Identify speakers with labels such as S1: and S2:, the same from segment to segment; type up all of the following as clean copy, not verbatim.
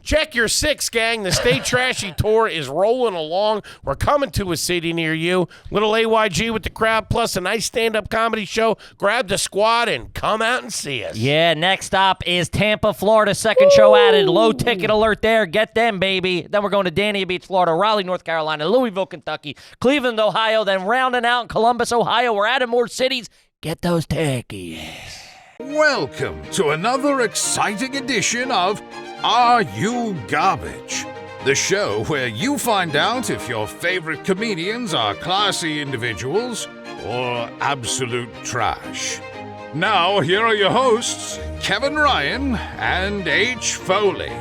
S1: Check your six, gang. The Stay Trashy Tour is rolling along. We're coming to a city near you. Little AYG with the crowd, plus a nice stand-up comedy show. Grab the squad and come out and see us.
S2: Yeah, next stop is Tampa, Florida. Second show added. Low ticket alert there. Get them, baby. Then we're going to Dania Beach, Florida, Raleigh, North Carolina, Louisville, Kentucky, Cleveland, Ohio, then rounding out in Columbus, Ohio. We're adding more cities. Get those tickets.
S3: Welcome to another exciting edition of Are You Garbage? The show where you find out if your favorite comedians are classy individuals or absolute trash. Now, here are your hosts, Kevin Ryan and H. Foley.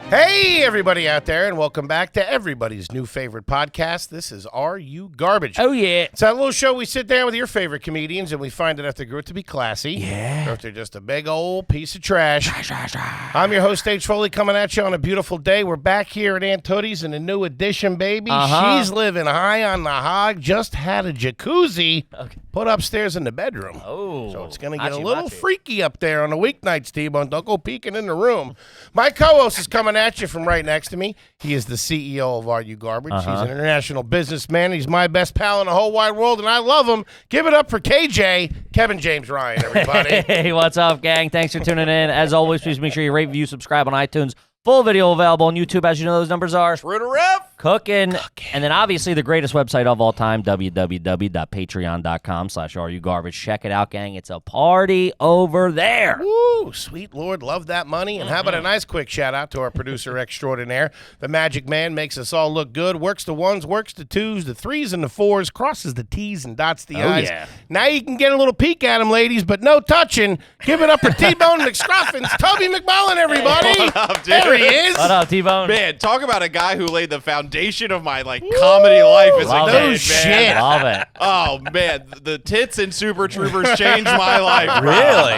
S1: Hey, everybody out there, and welcome back to everybody's new favorite podcast. This is Are You Garbage?
S2: Oh, yeah.
S1: It's that little show we sit down with your favorite comedians, and we find out if they grew to be classy,
S2: Yeah.
S1: or if they're just a big old piece of trash. I'm your host, H. Foley, coming at you on a beautiful day. We're back here at Aunt Tootie's in a new edition, baby. She's living high on the hog, just had a jacuzzi put upstairs in the bedroom.
S2: Oh.
S1: So it's going to get a little freaky up there on the weeknights, T-Bone. Don't go peeking in the room. My co-host is coming at you from right next to me. He is the CEO of Are You Garbage. He's an international businessman. He's my best pal in the whole wide world, and I love him. Give it up for KJ, Kevin James Ryan, everybody.
S2: Hey, what's up, gang? Thanks for tuning in. As always, please make sure you rate, review, subscribe on iTunes. Full video available on YouTube. As you know, those numbers are cooking. And then obviously the greatest website of all time, www.patreon.com/RUGarbage. Check it out, gang. It's a party over there.
S1: Woo, sweet Lord, love that money. And how about a nice quick shout out to our producer extraordinaire, the Magic Man, makes us all look good, works the ones, works the twos, the threes and the fours, crosses the T's and dots the I's.
S2: Yeah.
S1: Now you can get a little peek at him, ladies, but no touching. Give it up for T-Bone McScruffins, Toby McMullen, everybody.
S4: What up, dude?
S1: There he is.
S2: What up, T-Bone?
S4: Man, talk about a guy who laid the foundation of my comedy life as a
S2: Love
S4: kid,
S2: it.
S4: man.
S2: Love it.
S4: Oh man, the tits in Super Troopers changed my life. Bro.
S5: Really?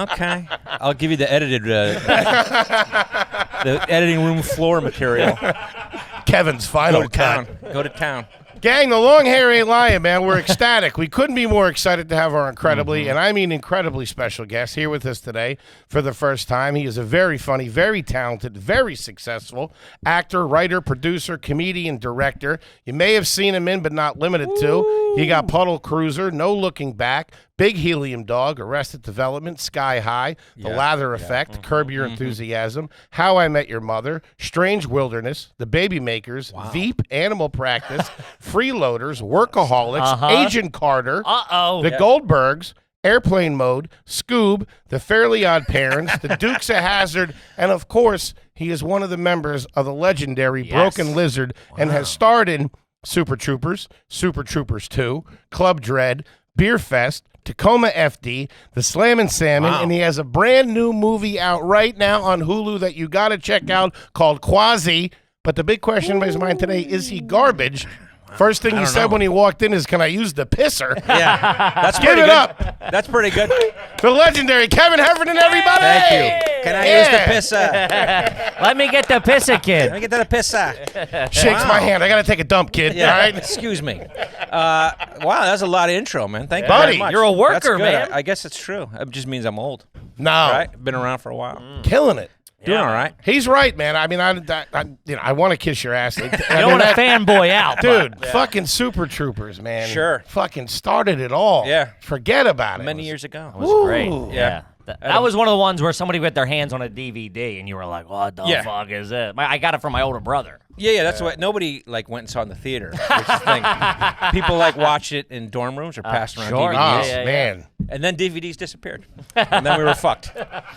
S5: Okay. I'll give you the edited, the editing room floor material.
S1: Kevin's final
S5: Go to
S1: cut.
S5: town. Go to town.
S1: Gang, the long hair ain't lying, man. We're ecstatic. We couldn't be more excited to have our incredibly, and I mean incredibly special guest here with us today for the first time. He is a very funny, very talented, very successful actor, writer, producer, comedian, director. You may have seen him in, but not limited to. He got Puddle Cruiser, No Looking Back, Big Helium Dog, Arrested Development, Sky High, The Lather Effect, Curb Your Enthusiasm, How I Met Your Mother, Strange Wilderness, The Baby Makers, Veep, Animal Practice, Freeloaders, Workaholics, Agent Carter, The Goldbergs, Airplane Mode, Scoob, The Fairly Odd Parents, The Dukes of Hazzard, and of course, he is one of the members of the legendary Broken Lizard and has starred in Super Troopers, Super Troopers 2, Club Dread, Beer Fest, Tacoma FD, The Slammin' Salmon, and he has a brand new movie out right now on Hulu that you got to check out called Quasi. But the big question in his mind today, is he garbage? First thing he said when he walked in is, can I use the pisser?
S5: Yeah. That's
S1: Give
S5: pretty
S1: it
S5: good.
S1: up.
S5: That's pretty good.
S1: The legendary Kevin Heffernan, everybody.
S5: Thank you. Can I use the pisser?
S2: Let me get the pisser, kid.
S5: Let me get that pisser.
S1: Shakes my hand. I got to take a dump, kid.
S5: Yeah.
S1: All right?
S5: Excuse me. Wow, that's a lot of intro, man. Thank you
S1: Buddy,
S5: very much.
S2: you're a worker,
S5: That's good.
S2: man.
S5: I guess it's true. It just means I'm old.
S1: No.
S5: Right? Been around for a while.
S1: Killing it.
S5: Doing all right.
S1: He's right, man. I mean, I want to kiss your ass.
S2: You don't want to fanboy out,
S1: Dude, fucking Super Troopers, man.
S5: Sure.
S1: Fucking started it all.
S5: Yeah.
S1: Forget about it.
S5: Many years ago.
S2: It was great.
S1: Ooh.
S2: Yeah. That was one of the ones where somebody got their hands on a DVD and you were like, what the fuck is this? I got it from my older brother.
S5: Yeah, that's what nobody went and saw in the theater. Which is the thing. People watch it in dorm rooms or passed around
S2: sure.
S5: DVDs.
S1: Oh, man.
S5: And then DVDs disappeared. And then we were fucked.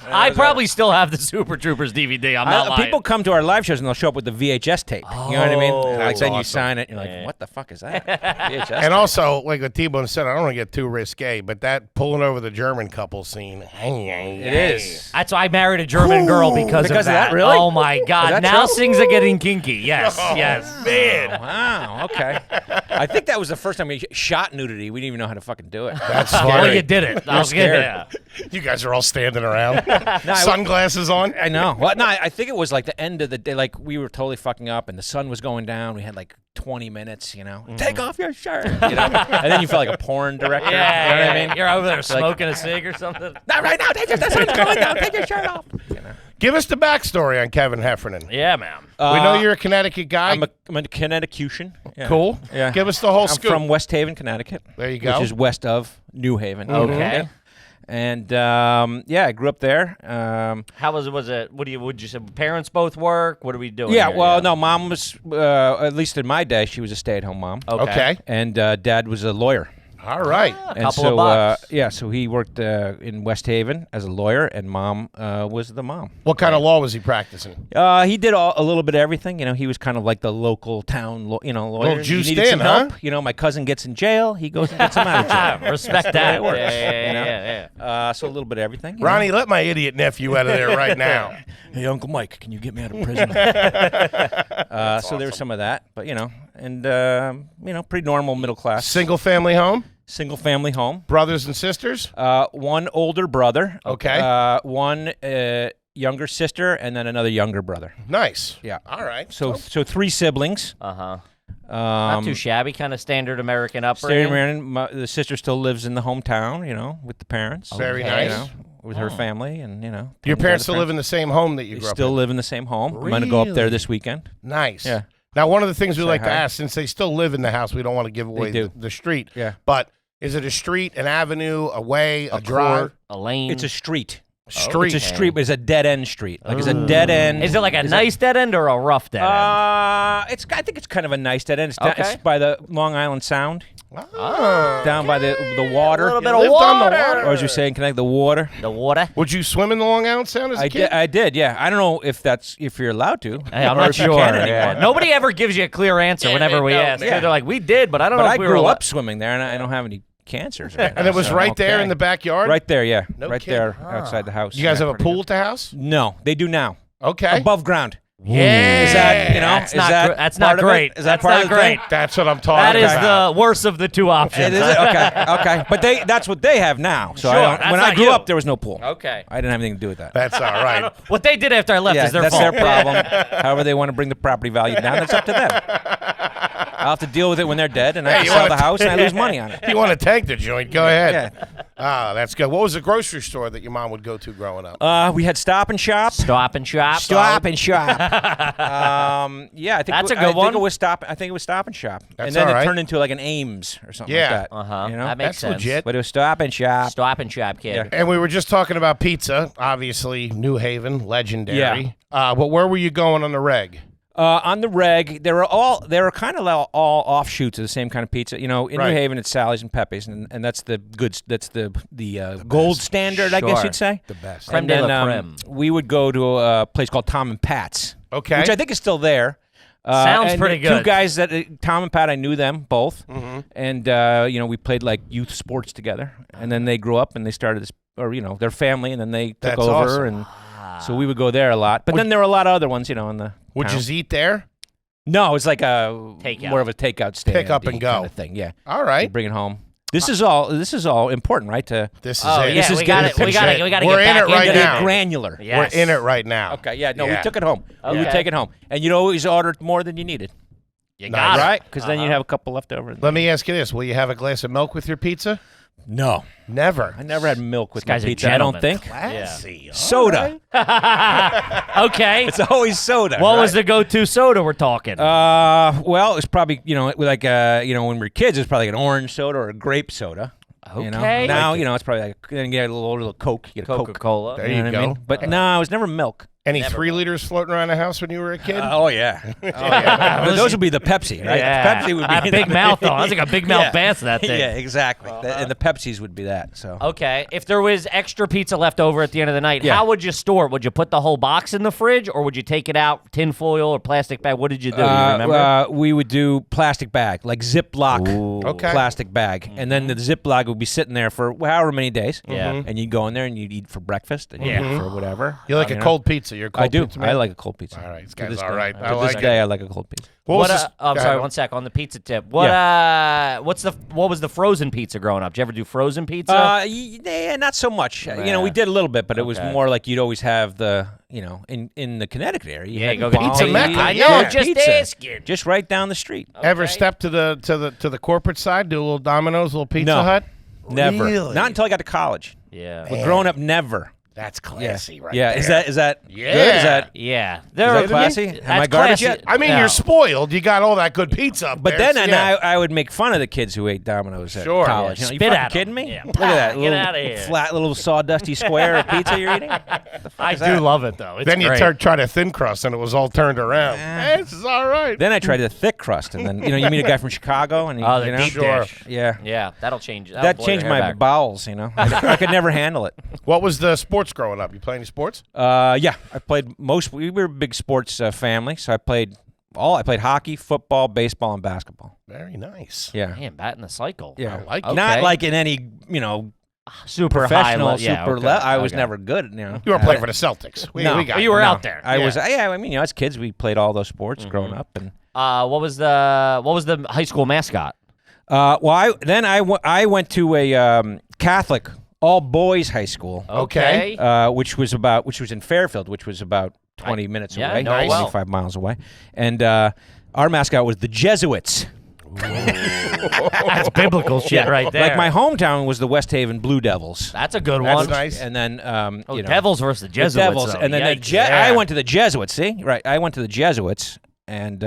S2: I probably still have the Super Troopers DVD. I'm not lying.
S5: People come to our live shows and they'll show up with the VHS tape. You know what I mean? Like then you
S1: awesome.
S5: sign it and you're like, what the fuck is that? VHS tape.
S1: And also, like what T-Bone said, I don't want to get too risque, but that pulling over the German couple scene.
S5: It is.
S2: That's why I married a German girl because of that.
S5: Really?
S2: Oh, my God.
S5: that
S2: Now
S5: true?
S2: things are getting kinky. Yes, yes.
S1: Man.
S5: Wow, okay. I think that was the first time we shot nudity. We didn't even know how to fucking do it.
S1: That's
S2: Well,
S1: funny.
S2: you did it. I was
S5: scared.
S2: yeah.
S1: You guys are all standing around. Sunglasses on.
S5: I know. Well, no, I think it was like the end of the day. Like we were totally fucking up, and the sun was going down. We had like 20 minutes, you know. Take off your shirt, you know. And then you felt like a porn director.
S2: Yeah,
S5: you know what I mean?
S2: You're over there smoking a cig or something.
S5: Not right now. The sun's going down. Take your shirt off. You know.
S1: Give us the backstory on Kevin Heffernan.
S2: Yeah, man.
S1: We know you're a Connecticut guy.
S5: I'm a Connecticutian. Yeah.
S1: Cool.
S5: Yeah.
S1: Give us the whole
S5: I'm
S1: scoop.
S5: from West Haven, Connecticut.
S1: There you go.
S5: Which is west of New Haven.
S2: Okay.
S5: Yeah. And I grew up there.
S2: How was it? Would you say parents both work? What are we doing?
S5: Yeah,
S2: here?
S5: well, no, mom was, at least in my day, she was a stay-at-home mom.
S1: Okay.
S5: And dad was a lawyer.
S1: All right.
S2: A
S5: And
S2: couple
S5: so,
S2: of bucks.
S5: so he worked in West Haven as a lawyer, and mom was the mom.
S1: What kind of law was he practicing?
S5: He did a little bit of everything. You know, he was kind of like the local town, lawyer.
S1: Little
S5: He
S1: juiced
S5: needed
S1: in,
S5: some
S1: huh?
S5: help. You know, my cousin gets in jail. He goes and gets him out of jail.
S2: Respect
S5: That's the way
S2: that.
S5: it works,
S2: Yeah.
S5: So a little bit of everything. you
S1: Ronnie, let my idiot nephew out of there right now.
S5: know. Hey, Uncle Mike, can you get me out of prison? So there was some of that, but pretty normal middle class.
S1: Single family home?
S5: Single family home.
S1: Brothers and sisters?
S5: One older brother.
S1: Okay.
S5: One younger sister, and then another younger brother.
S1: Nice.
S5: Yeah.
S1: All right.
S5: So 3 siblings.
S2: Uh-huh. Not too shabby, kind of standard American upbringing.
S5: The sister still lives in the hometown, with the parents.
S1: Very
S2: Okay.
S1: nice.
S5: With her family, and
S1: Your parents still live in the same home that you
S5: They
S1: grew up
S5: still
S1: in?
S5: live in the same home. I'm going to go up there
S1: Really?
S5: this weekend.
S1: Nice.
S5: Yeah.
S1: Now, one of the things we
S5: Say
S1: like to
S5: hi.
S1: ask, since they still live in the house, we don't want to give away
S5: do.
S1: the street.
S5: Yeah.
S1: But is it a street, an avenue, a way, a drive?
S2: A lane.
S5: It's a street.
S1: Street.
S5: It's a street, but it's a dead end street. Like it's a dead end.
S2: Is it like a nice dead end or a rough dead end?
S5: I think it's kind of a nice dead end. It's by the Long Island Sound, down by the water.
S2: A little bit
S1: lived
S2: of
S1: on the
S2: water.
S1: water.
S5: Or as you saying, connect the water.
S2: The water.
S1: Would you swim in the Long Island Sound as a kid?
S5: I did, yeah. I don't know if you're allowed to.
S2: Hey, I'm
S5: or
S2: not
S5: if you
S2: sure.
S5: can
S2: Yeah.
S5: anymore.
S2: Nobody ever gives you a clear answer whenever we ask.
S5: yeah.
S2: They're like, we did, but I don't
S5: But
S2: know
S5: I
S2: if we
S5: grew
S2: were
S5: up swimming there, and I don't have any cancers.
S1: And it was right there in the backyard?
S5: Right there, yeah.
S1: No
S5: right
S1: kidding.
S5: there outside the house.
S1: You guys
S5: Yeah,
S1: have a
S5: pretty
S1: pool at the house?
S5: good. No, they do now.
S1: Okay.
S5: Above ground.
S1: Yeah.
S5: Is that,
S2: That's
S5: is
S2: not
S5: that
S2: gr- that's
S5: part
S2: not
S5: of it?
S2: great.
S5: Is that
S2: That's
S5: part
S2: not
S5: of the
S2: great.
S5: thing?
S1: That's what I'm talking
S2: That is
S1: about.
S2: the worst of the two options.
S5: Is it? Okay. But that's what they have now. So
S2: Sure,
S5: when
S2: that's
S5: I
S2: not
S5: grew
S2: you.
S5: up, there was no pool.
S2: Okay.
S5: I didn't have anything to do with that.
S1: That's all right.
S2: What they did after I left
S5: Yeah,
S2: is their
S5: that's
S2: fault.
S5: their problem. However they want to bring the property value down, that's up to them. I'll have to deal with it when they're dead, and I
S1: you
S5: sell
S1: wanna
S5: the house, and I lose money on it.
S1: You want to tank the joint? Go ahead.
S5: Yeah.
S1: Ah, that's good. What was the grocery store that your mom would go to growing up?
S5: We had Stop and Shop.
S2: Stop and shop.
S5: Stop and Shop. Yeah, I think
S2: That's a good
S5: I
S2: one.
S5: Think it was Stop. I think it was Stop and Shop,
S1: That's
S5: and then
S1: all right.
S5: it turned into like an Ames or something
S1: Yeah.
S5: like that.
S2: Uh-huh.
S5: You know?
S2: That makes
S1: That's
S2: sense.
S1: legit.
S5: But it was Stop and Shop.
S2: Stop and shop, kid.
S5: Yeah.
S1: And we were just talking about pizza, obviously, New Haven, legendary.
S5: Yeah.
S1: But where were you going on the reg?
S5: On the reg, they were kind of all offshoots of the same kind of pizza. You know, in
S1: Right.
S5: New Haven, it's Sally's and Pepe's, and that's the goods. That's the gold standard, I guess
S2: Sure.
S5: you'd say.
S1: The best.
S2: Creme
S5: And
S2: de
S5: then
S2: la creme.
S5: we would go to a place called Tom and Pat's,
S1: Okay.
S5: which I think is still there.
S2: Sounds
S5: and
S2: pretty
S5: the
S2: good.
S5: Two guys that Tom and Pat, I knew them both,
S1: Mm-hmm.
S5: and we played like youth sports together. And then they grew up and they started this, or their family, and then they took
S1: That's
S5: over,
S1: awesome.
S5: and so we would go there a lot. But then there were a lot of other ones, in the.
S1: Would
S5: town.
S1: you eat there?
S5: No, it's like a
S2: Takeout.
S5: more of a takeout stand,
S1: Pick up and go.
S5: kind of thing. Yeah,
S1: All
S5: you
S1: right.
S5: bring it home. This is all important, right?
S1: This is
S2: Oh,
S1: it.
S2: yeah,
S1: This is
S2: we got
S1: good.
S2: it. We got it. We got to
S1: We're
S2: get
S1: in
S2: back
S1: it right
S2: into
S1: now.
S2: it.
S5: granular.
S2: Yes.
S1: We're in it right now.
S5: Okay, yeah, no,
S1: Yeah.
S5: we took it home. We would
S2: Okay.
S5: take it home, and you'd always order more than you needed,
S2: You
S1: Nice.
S2: got it.
S5: right? Because then you'd have a couple left over.
S1: Let me ask you this. Will you have a glass of milk with your pizza?
S5: No,
S1: Never.
S5: I never had milk with my
S2: guy's a
S5: pizza. I don't
S2: gentleman.
S5: think
S1: Classy. All
S5: soda.
S2: Okay.
S5: It's always soda.
S2: What was
S5: right?
S2: the go-to soda we're talking?
S5: Well, it's probably when we were kids, it was probably like an orange soda or a grape soda.
S2: Okay.
S5: Now it's probably like then you get a little Coke. You get a Coke.
S2: Coca-Cola.
S1: There
S5: You
S1: you
S5: know what I
S1: go.
S5: mean? But no, it was never milk.
S1: Any 3 liters floating around the house when you were a kid?
S5: Oh yeah. But those would be the Pepsi, right?
S2: Yeah.
S5: The Pepsi would
S2: That
S5: be
S2: big mouth on. That's like a big mouth pants, that thing.
S5: Yeah, exactly. And the Pepsis would be that. So
S2: Okay. If there was extra pizza left over at the end of the night,
S5: Yeah.
S2: how would you store it? Would you put the whole box in the fridge, or would you take it out, tin foil or plastic bag? What did you do? Do you remember?
S5: we would do plastic bag, like Ziploc
S1: Okay.
S5: plastic bag, and then the Ziploc would be sitting there for however many days.
S2: Yeah.
S5: And you'd go in there and you'd eat for breakfast and
S2: Yeah.
S5: eat for whatever.
S1: You like a cold pizza? You're a cold
S5: I do.
S1: pizza man?
S5: I like a cold pizza.
S1: All right. This
S5: To
S1: guy's
S5: this
S1: all
S5: day.
S1: right. I
S5: To
S1: like
S5: this
S1: it.
S5: day, I like a cold pizza.
S1: What was this-
S2: I'm
S1: Go
S2: sorry,
S1: ahead.
S2: one sec on the pizza tip. What was the frozen pizza growing up? Did you ever do frozen pizza?
S5: Yeah, not so much. We did a little bit, but it was
S2: Okay.
S5: more like you'd always have the, in the Connecticut area. You
S2: Yeah,
S5: had
S2: go get
S1: Pizza
S2: pizza.
S1: Mecca,
S2: I know,
S1: yeah.
S2: just
S5: Pizza.
S2: asking.
S5: Just right down the street.
S1: Ever
S2: Okay.
S1: step to the corporate side? Do a little Domino's, a little Pizza
S5: No.
S1: Hut?
S5: Never.
S1: Really?
S5: Not until I got to college.
S2: Yeah.
S5: But growing up, never.
S1: That's classy, right?
S5: Yeah.
S1: there.
S5: Is that
S1: Yeah.
S5: good? Is that
S2: Yeah,
S5: that classy?
S2: That's
S5: Am I garbage
S2: classy.
S5: yet?
S1: I mean,
S2: No.
S1: you're spoiled. You got all that good pizza up
S5: But
S1: there.
S5: then
S1: so yeah.
S5: I would make fun of the kids who ate Domino's at
S1: Sure.
S5: college.
S2: Yeah,
S5: You
S2: spit
S5: fucking
S2: at 'em.
S5: kidding me?
S2: Yeah.
S5: Look at that.
S2: Get
S5: little
S2: outta here.
S5: Flat little sawdusty square of pizza you're eating?
S2: I do love it though. It's
S1: Then you
S2: great.
S1: tried a thin crust, and it was all turned around. Hey, this is all right.
S5: Then I tried the thick crust, and then you meet a guy from Chicago, and
S2: Oh, the
S5: you know,
S2: deep
S1: Sure.
S2: dish.
S5: yeah,
S2: Yeah, that'll change. That'll
S5: that
S2: blow
S5: changed
S2: your hair
S5: my
S2: back.
S5: bowels. You know, I could never handle it.
S1: What was the sports growing up? You play any sports?
S5: Yeah, I played most. We were a big sports family, so I played hockey, football, baseball, and basketball.
S1: Very nice.
S5: Yeah,
S2: Man, batting the cycle.
S5: yeah.
S1: I like it.
S2: Okay.
S5: Not like in any
S2: Super
S5: professional,
S2: high.
S5: super.
S2: Okay.
S5: I was
S2: Okay.
S5: never good. You know,
S1: You were playing for the Celtics. We got
S2: you were
S1: it.
S2: out there.
S5: I
S1: Yeah.
S5: was. Yeah, I mean, as kids, we played all those sports growing up, and
S2: What was the high school mascot?
S5: I went to a Catholic all boys high school.
S1: Okay.
S5: Which was in Fairfield, which was about 20 minutes
S2: yeah,
S5: away,
S2: know it well.
S5: 25 miles away. And our mascot was the Jesuits.
S2: That's biblical shit right there.
S5: Like my hometown was the West Haven Blue Devils.
S2: That's a good
S1: That's
S2: one.
S1: nice.
S5: And then,
S2: Oh,
S5: you know,
S2: Devils versus the
S5: the
S2: Jesuits.
S5: Devils.
S2: though.
S5: And then
S2: Yikes.
S1: Yeah.
S5: I went to the Jesuits, see? Right. I went to the Jesuits, and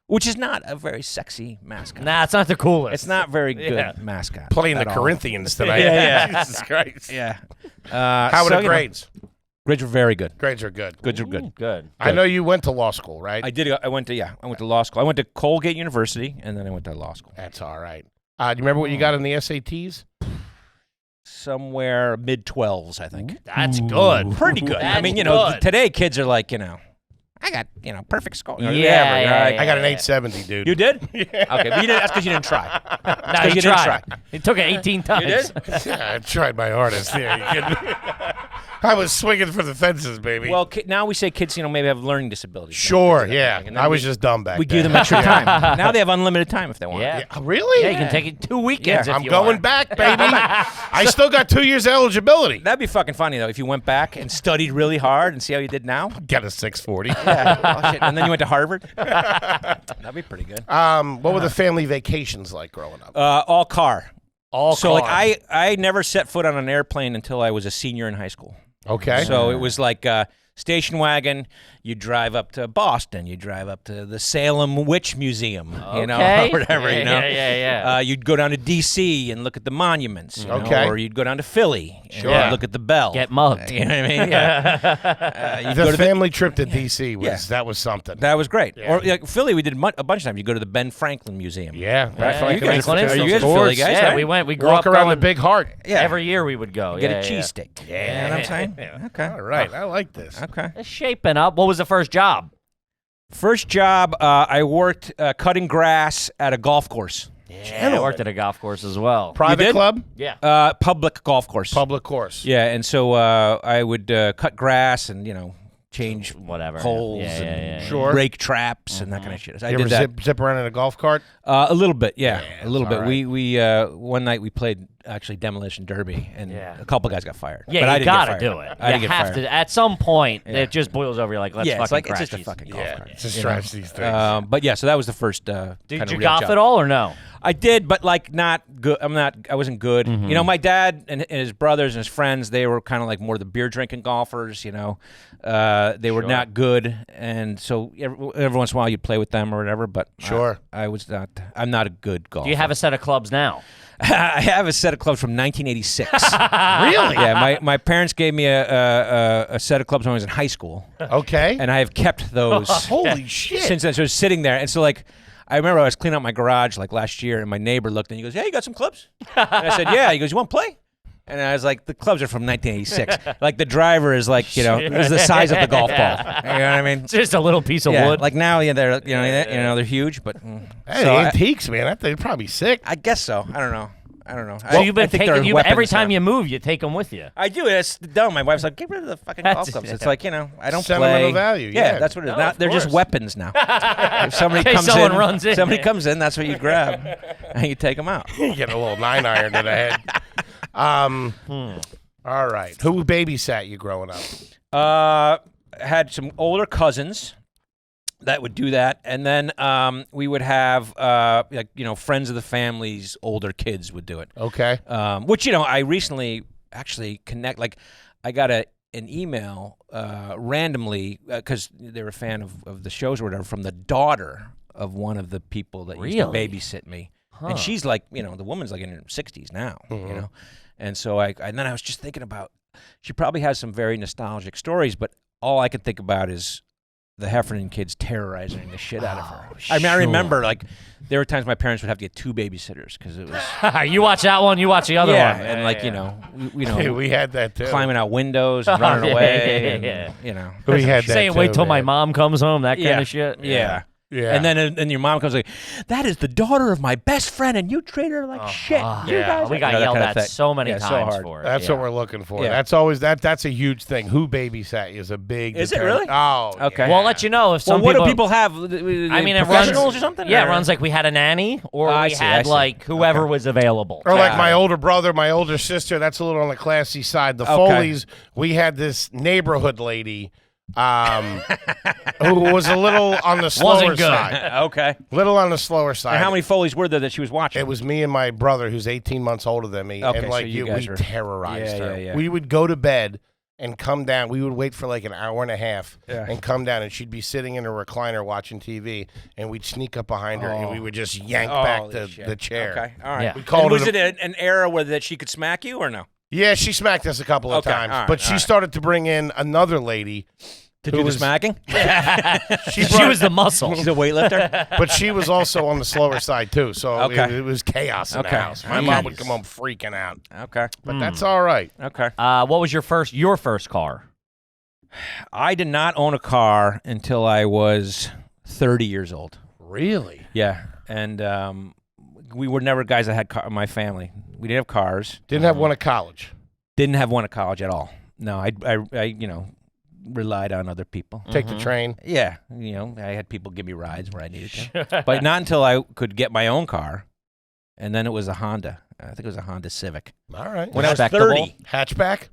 S5: which is not a very sexy mascot.
S2: Nah, it's not the coolest.
S5: It's not very good
S2: Yeah.
S5: mascot.
S1: Playing the
S5: at all.
S1: Corinthians tonight.
S5: Yeah.
S1: Jesus Christ.
S5: Yeah.
S1: How were the grades?
S5: Grades were very good.
S1: Grades are good.
S5: Grades are good.
S2: Good.
S1: I know you went to law school, right?
S5: I did. I went to law school. I went to Colgate University, and then I went to law school.
S1: That's all right. Do you remember what you got in the SATs?
S5: Somewhere mid-12s, I think.
S2: That's good.
S5: Pretty good. I
S2: That's
S5: mean, you know,
S2: good.
S5: today kids are like, you know, I got, you know, perfect score.
S2: Yeah,
S5: Whatever,
S2: yeah,
S5: right?
S2: yeah.
S1: I got an 870, dude.
S5: You did? Okay, but you didn't, that's because you didn't try.
S2: Nah,
S5: you
S2: he
S5: didn't
S2: tried.
S5: try.
S2: He took it 18 times.
S5: did?
S1: Yeah, I tried my hardest. Yeah, you kidding me? I was swinging for the fences, baby.
S5: Well, now we say kids, you know, maybe have learning disabilities.
S1: sure, yeah.
S5: And then
S1: I was just dumb back
S5: we
S1: then.
S5: give them extra time. Now they have unlimited time if they want.
S2: Yeah.
S1: Yeah, really?
S2: Yeah, you can take it 2 weekends if
S1: I'm
S2: you
S1: going
S2: want.
S1: back, baby. I still got 2 years eligibility.
S5: That'd be fucking funny, though, if you went back and studied really hard and see how you did now.
S1: Get a 640.
S5: Yeah. Oh, shit. And then you went to Harvard. That'd be pretty good.
S1: What were the family vacations like growing up?
S5: All car.
S1: All
S5: So,
S1: car.
S5: like, I never set foot on an airplane until I was a senior in high school.
S1: Okay.
S5: So it was like station wagon. You drive up to Boston. You drive up to the Salem Witch Museum. You know,
S2: Okay.
S5: or whatever.
S2: Yeah,
S5: You know.
S2: yeah.
S5: You'd go down to D.C. and look at the monuments. You know,
S1: Okay.
S5: or you'd go down to Philly and
S1: Sure.
S5: look at the bell.
S2: Get mugged.
S5: You know what I mean? Yeah. You'd go
S1: the
S5: to
S1: family trip to D.C. was
S5: Yeah.
S1: that was something.
S5: that was great.
S1: Yeah.
S5: Or like Philly, we did a bunch of times. You go to the Ben Franklin Museum.
S1: yeah.
S2: Yeah,
S5: you guys-
S2: Franklin is
S5: are you
S2: those
S5: guys Philly
S2: stores.
S5: guys,
S2: Yeah,
S5: right?
S2: we went. We grew
S1: Walk
S2: up
S1: around
S2: going,
S1: the big heart.
S5: Yeah.
S2: Every year we would go.
S5: Get
S2: yeah,
S5: a cheesesteak.
S1: Yeah.
S5: You know what I'm saying? Okay.
S1: All right. I like this.
S5: Okay.
S2: It's shaping up. What was the first job?
S5: First job, I worked cutting grass at a golf course.
S2: Yeah, I worked at a golf course as well.
S1: Private
S5: did?
S1: club?
S2: Yeah.
S5: Public golf course.
S1: Public course.
S5: Yeah, and so I would cut grass and, you know, change
S2: Whatever.
S5: holes
S2: Yeah,
S5: and
S1: Sure.
S5: rake traps and that kind of shit. I
S1: You
S5: did
S1: ever
S5: that
S1: zip around in a golf cart?
S5: a little bit, yeah, a little
S1: all
S5: bit.
S1: right.
S5: We one night we played actually demolition derby, and
S2: Yeah.
S5: a couple guys got fired.
S2: Yeah,
S5: but I
S2: you
S5: didn't
S2: gotta
S5: get
S2: do
S5: fired.
S2: it.
S5: I didn't
S2: You
S5: get
S2: have
S5: fired.
S2: to. At some point,
S5: Yeah.
S2: it just boils over. You're like, let's
S5: Yeah,
S2: fucking
S5: it's like
S2: crash
S5: it's just a
S2: these
S5: fucking
S2: things.
S5: golf
S1: Yeah.
S5: cart.
S1: Just
S5: you know?
S1: trash these things.
S5: But yeah, so that was the first.
S2: Did
S5: kinda
S2: you
S5: real
S2: golf
S5: job.
S2: at all or no?
S5: I did, but like not good. I wasn't good.
S2: Mm-hmm.
S5: You know, my dad and his brothers and his friends, they were kind of like more the beer drinking golfers. You know, they were not good, and so every once in a while you'd play with them or whatever. But
S1: Sure.
S5: I was not. I'm not a good golfer.
S2: Do you have a set of clubs now?
S5: I have a set of clubs from 1986.
S1: Really?
S5: Yeah, my parents gave me a set of clubs when I was in high school,
S1: Okay.
S5: and I have kept those
S1: Holy shit.
S5: since then. So it's sitting there, and so like. I remember I was cleaning out my garage like last year, and my neighbor looked and he goes, "Yeah, you got some clubs?" And I said, "Yeah." He goes, "You want to play?" And I was like, "The clubs are from 1986. Like the driver is like, you know, is the size of the golf ball. You know what I mean?"
S2: It's just a little piece of
S5: Yeah,
S2: wood.
S5: like now, yeah, they're they're huge, but
S1: Hey,
S5: so
S1: antiques, man. They're probably sick.
S5: I guess so. I don't know.
S2: So you've been taking
S5: taking
S2: every time you move, you take them with you.
S5: I do. It's dumb. My wife's like, get rid of the fucking golf
S2: That's-
S5: clubs. It's like, you know, I don't
S1: Sentimental
S5: play.
S1: value, yeah.
S5: that's what it is.
S2: No,
S5: Now,
S2: of
S5: they're just
S2: course.
S5: weapons now. If somebody
S2: In case
S5: comes
S2: someone
S5: in,
S2: runs in.
S5: somebody comes in, that's what you grab and you take them out.
S1: You get a little 9-iron to the head. All right. Who babysat you growing up?
S5: Had some older cousins that would do that, and then we would have like, you know, friends of the family's older kids would do it.
S1: Okay.
S5: Which, you know, I recently actually I got an email randomly because they were a fan of the shows or whatever from the daughter of one of the people that used to babysit me. And she's like, you know, the woman's like in her 60s now, you know. And so and then I was just thinking about, she probably has some very nostalgic stories, but all I could think about is the Heffernan kids terrorizing the shit out of her. I mean, I remember, like, there were times my parents would have to get 2 babysitters because it was...
S2: You watch that one, you watch the other one.
S5: And, like, you know,
S1: we had that, too.
S5: Climbing out windows and running away. And, you know.
S1: We had that,
S2: saying,
S1: too,
S2: wait till my
S1: man.
S2: mom comes home, that kind of shit.
S5: Yeah.
S1: Yeah.
S5: And then your mom comes like, that is the daughter of my best friend, and you treat her like shit. You guys
S2: we got
S5: that
S2: yelled
S5: kind of
S2: at
S5: thing.
S2: so many
S5: so
S2: times
S5: hard.
S2: for it.
S1: That's what we're looking for.
S5: Yeah.
S1: That's always that's a huge thing. Who babysat you is a big.
S5: Is it
S1: deterrent-
S5: really?
S1: Oh,
S5: Okay.
S1: yeah.
S2: Well, I'll let you know if some
S5: Well, what do people have?
S2: I mean, it
S5: professionals
S2: runs
S5: or something?
S2: Yeah,
S5: or?
S2: it runs like we had a nanny, or
S5: I
S2: we
S5: see, I
S2: had
S5: see.
S2: like whoever was available.
S1: Or like my older brother, my older sister. That's a little on the classy side. The Foleys, we had this neighborhood lady who was a little on the slower
S2: Wasn't good.
S1: side.
S5: Okay.
S1: Little on the slower side.
S5: And how many Foleys were there that she was watching?
S1: It was me and my brother, who's 18 months older than me,
S5: Okay,
S1: and
S5: so
S1: like
S5: you
S1: we
S5: guys were-
S1: terrorized
S5: Yeah,
S1: her.
S5: yeah, yeah.
S1: We would go to bed and come down. We would wait for like an hour and a half
S5: Yeah.
S1: and come down, and she'd be sitting in a recliner watching TV, and we'd sneak up behind her, and we would just yank back
S5: Holy shit.
S1: the chair.
S5: Okay. All right.
S2: Yeah.
S1: We called
S5: And was
S1: it
S5: it an era where that she could smack you or no?
S1: Yeah, she smacked us a couple of
S5: Okay,
S1: times,
S5: all right,
S1: but she
S5: all right.
S1: started to bring in another lady.
S5: To
S1: Who
S5: do the
S1: was-
S5: smacking?
S2: She was the muscle.
S5: She's a weightlifter?
S1: But she was also on the slower side too, so
S5: Okay.
S1: it was chaos in the
S5: Okay.
S1: house. My mom would come home freaking out,
S5: Okay.
S1: but that's all right.
S5: Okay.
S2: What was your first car?
S5: I did not own a car until I was 30 years old.
S1: Really?
S5: Yeah. And we were never guys that had my family. We didn't have cars.
S1: Didn't have one at college.
S5: Didn't have one at college at all. No, I you know, relied on other people.
S1: Take the train.
S5: Yeah, you know, I had people give me rides where I needed to. But not until I could get my own car. And then it was a Honda. I think it was a Honda Civic.
S1: All right.
S5: When I was
S2: Respectable.
S5: 30.
S1: Hatchback.